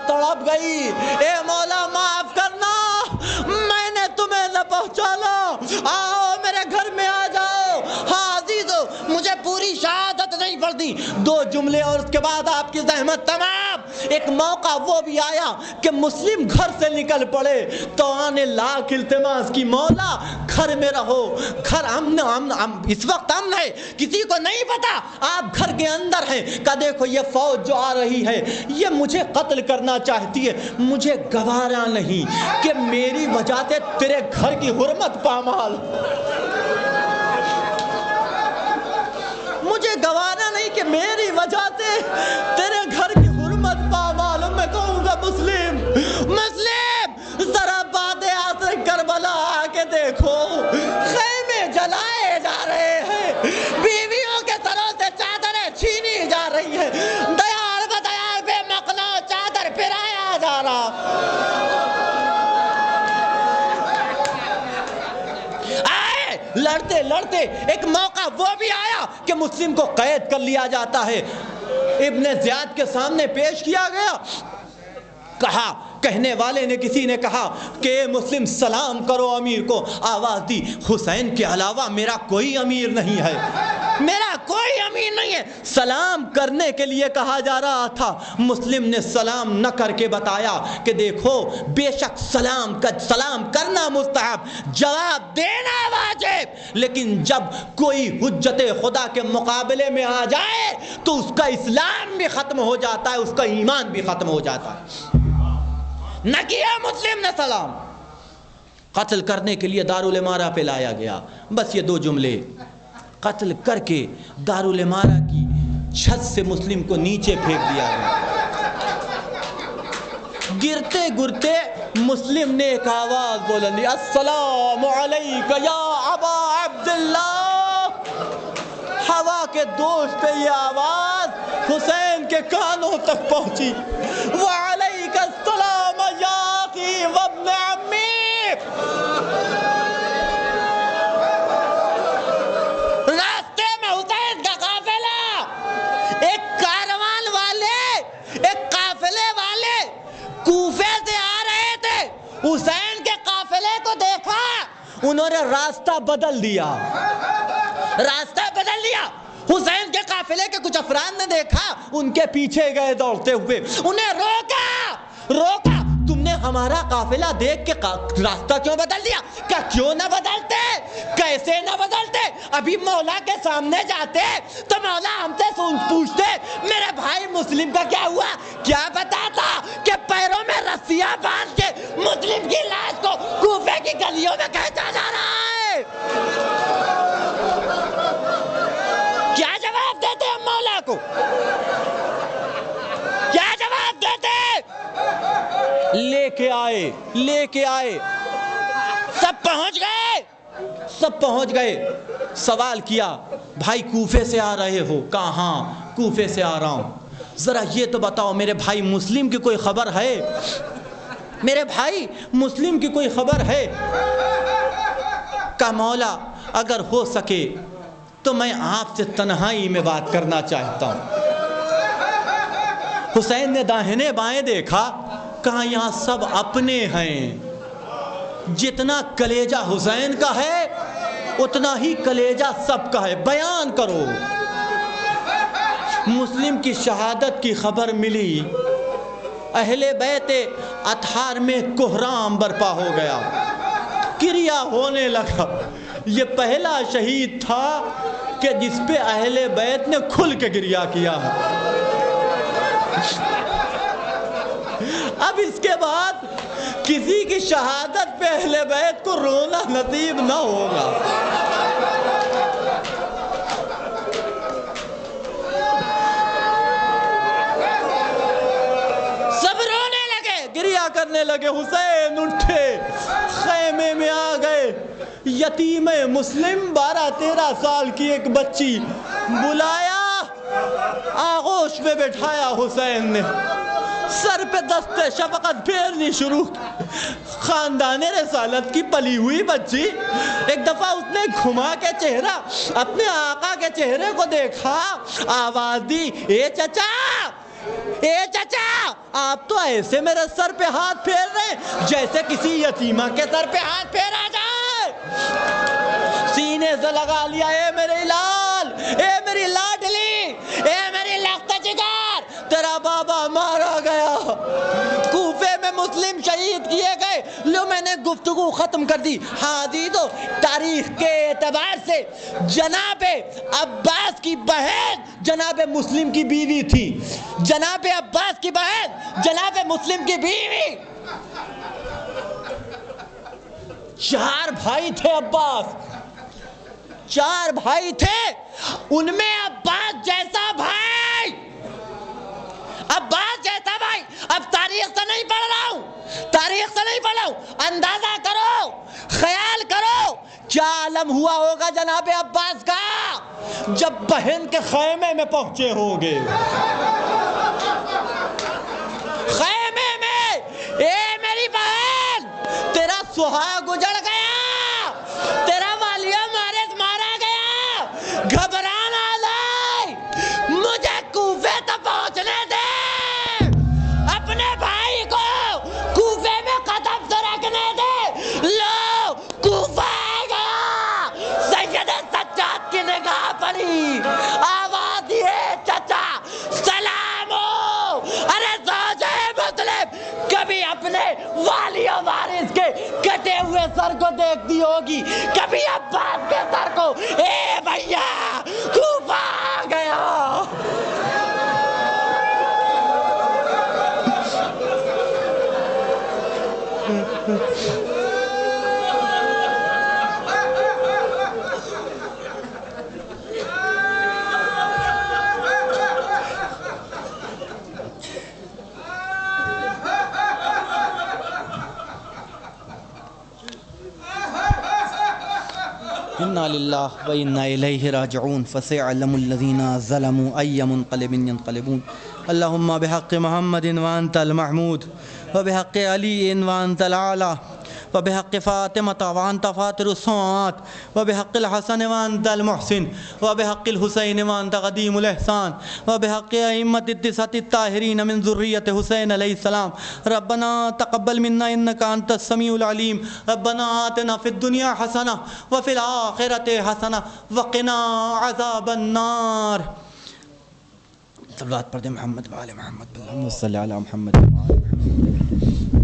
تڑپ گئی، اے مولا معاف کرنا، میں نے تمہیں نہ پہچانا، آؤ میرے گھر میں آ جاؤ۔ ہاں عزیزو، مجھے پوری شہادت نہیں پڑتی، 2 جملے اور اس کے بعد آپ کی زحمت تمام۔ ایک موقع وہ بھی آیا کہ مسلم گھر سے نکل پڑے تو آنے لاکھ التماس کی، مولا گھر میں رہو، گھر امن اس وقت امن ہے، کسی کو نہیں پتا آپ گھر کے اندر ہیں۔ کہ دیکھو یہ فوج جو آ رہی ہے یہ مجھے قتل کرنا چاہتی ہے، مجھے گوارا نہیں کہ میری وجہ سے تیرے گھر کی حرمت پامال، مجھے گوارا نہیں کہ میری وجہ سے تیرے گھر کی حرمت پامال۔ میں کہوں گا مسلم ذرا باد آسر کربلا آ کے دیکھو، خیمے جلائے جا رہے ہیں، بیویوں کے سروں سے چادریں چھینی جا رہی ہیں، دیار بدیار بے مقنا چادر پھرایا جا رہا۔ لڑتے لڑتے ایک موقع وہ بھی آیا کہ مسلم کو قید کر لیا جاتا ہے، ابن زیاد کے سامنے پیش کیا گیا۔ کہا، کہنے والے نے کسی نے کہا کہ اے مسلم سلام کرو امیر کو، آواز دی حسین کے علاوہ میرا کوئی امیر نہیں ہے، میرا کوئی امیر نہیں ہے۔ سلام کرنے کے لیے کہا جا رہا تھا، مسلم نے سلام نہ کر کے بتایا کہ دیکھو بے شک سلام کرنا مستحب، جواب دینا واجب، لیکن جب کوئی حجت خدا کے مقابلے میں آ جائے تو اس کا اسلام بھی ختم ہو جاتا ہے، اس کا ایمان بھی ختم ہو جاتا ہے۔ نہ کیا مسلم نے سلام، قتل کرنے کے لیے دارالامارہ پہ لایا گیا۔ بس یہ 2 جملے، قتل کر کے دارالامارہ کی چھت سے مسلم کو نیچے پھینک دیا گیا۔ گرتے گرتے مسلم نے ایک آواز بلندی، السلام علیک یا ابا عبداللہ۔ ہوا کے دوش پہ یہ آواز حسین کے کانوں تک پہنچی. وعلیک السلام یا اخی وابن عمی. راستے میں حسین کا قافلہ، ایک کاروان والے، ایک قافلے والے کوفے سے آ رہے تھے. حسین کے قافلے کو دیکھا، انہوں نے راستہ بدل دیا. حسین کے قافلے کے کچھ افراد نے دیکھا، ان کے پیچھے گئے دوڑتے ہوئے، انہیں روکا. تم نے ہمارا قافلہ دیکھ کے راستہ کیوں بدل دیا؟ کہ کیوں نہ بدلتے، کیسے نہ بدلتے؟ ابھی مولا کے سامنے جاتے تو مولا ہم سے پوچھتے میرے بھائی مسلم کا کیا ہوا؟ کیا بتاتا کہ پیروں میں رسیاں باندھ کے مسلم کی لاش کو کوفے کی گلیوں میں کھینچا جا رہا ہے؟ کیا جواب دیتے ہم مولا کو؟ کیا جواب دیتے؟ لے کے آئے سب پہنچ گئے. سوال کیا بھائی کوفے سے آ رہے ہو؟ کہاں؟ کوفے سے آ رہا ہوں. ذرا یہ تو بتاؤ میرے بھائی مسلم کی کوئی خبر ہے؟ میرے بھائی مسلم کی کوئی خبر ہے؟ کہ مولا اگر ہو سکے تو میں آپ سے تنہائی میں بات کرنا چاہتا ہوں. حسین نے داہنے بائیں دیکھا، کہا یہاں سب اپنے ہیں. جتنا کلیجہ حسین کا ہے اتنا ہی کلیجہ سب کا ہے. بیان کرو. مسلم کی شہادت کی خبر ملی، اہل بیت اطہار میں کوہرام برپا ہو گیا، کریا ہونے لگا. یہ پہلا شہید تھا کہ جس پہ اہل بیت نے کھل کے گریا کیا. اب اس کے بعد کسی کی شہادت پہ اہل بیت کو رونا نصیب نہ ہوگا. سب رونے لگے، گریا کرنے لگے. حسین اٹھے، خیمے میں آ گئے. یتیم مسلم 12-13 سال کی ایک بچی بلایا، آغوش پہ بٹھایا. حسین نے سر پہ دست شفقت پھیرنی شروع. خاندان رسالت کی پلی ہوئی بچی. ایک دفعہ اس نے گھما کے چہرہ اپنے آقا کے چہرے کو دیکھا، آواز دی، اے چچا آپ تو ایسے میرے سر پہ ہاتھ پھیر رہے جیسے کسی یتیمہ کے سر پہ ہاتھ پھیرا جائے. سینے سے لگا لیا، اے میرے لال، اے میری لاڈلی، اے میری لخت جگر، تیرا بابا مارا گیا، کوفے میں مسلم شہید کیے گئے. لو میں نے گفتگو ختم کر دی. حدیث و تاریخ کے اعتبار سے جناب عباس کی بہن جناب مسلم کی بیوی تھی. جناب عباس کی بہن جناب مسلم کی بیوی. 4 بھائی تھے عباس، 4 بھائی تھے. ان میں عباس جیسا بھائی، اب تاریخ سے نہیں پڑھ رہا ہوں، اندازہ کرو، خیال کرو کیا عالم ہوا ہوگا جناب عباس کا جب بہن کے خیمے میں پہنچے ہوگے. خیمے میں، اے میری بہن، تیرا سہاگ اجڑ گیا، تیرا والیہ مارس مارا گیا، گھبرانا لائے، مجھے کوفے تک پہنچنے دے، اپنے بھائی کو کوفے میں قدم سے رکھنے دے. لو کوفہ آ گیا. سید سجاد کی نگاہ پڑی، آواز دیے، چچا سلام ہو. ارے زوجہ مسلم کبھی اپنے والی و وارث کے کٹے ہوئے سر کو دیکھتی ہوگی، کبھی عباس کے سر کو. اے بھیا کوفہ آ گیا. انا للہ و انا الیہ راجعون. فسيعلم الذین ظلموا أي منقلب ينقلبون. اللهم بحق محمد وأنت المحمود وبحق علي وأنت الأعلى وبحق فاطمة وأنت فاطر السماوات وبحق الحسن وأنت المحسن وبحق الحسين وأنت قديم الإحسان وبحق أئمة التسعة الطاهرين من ذرية حسين عليه السلام ربنا تقبل منا إنك أنت السميع العليم ربنا آتنا في الدنيا حسنة وفي الآخرة حسنة وقنا عذاب النار صلوات پڑھ دیں محمد وآل محمد اللهم صل على محمد وآل محمد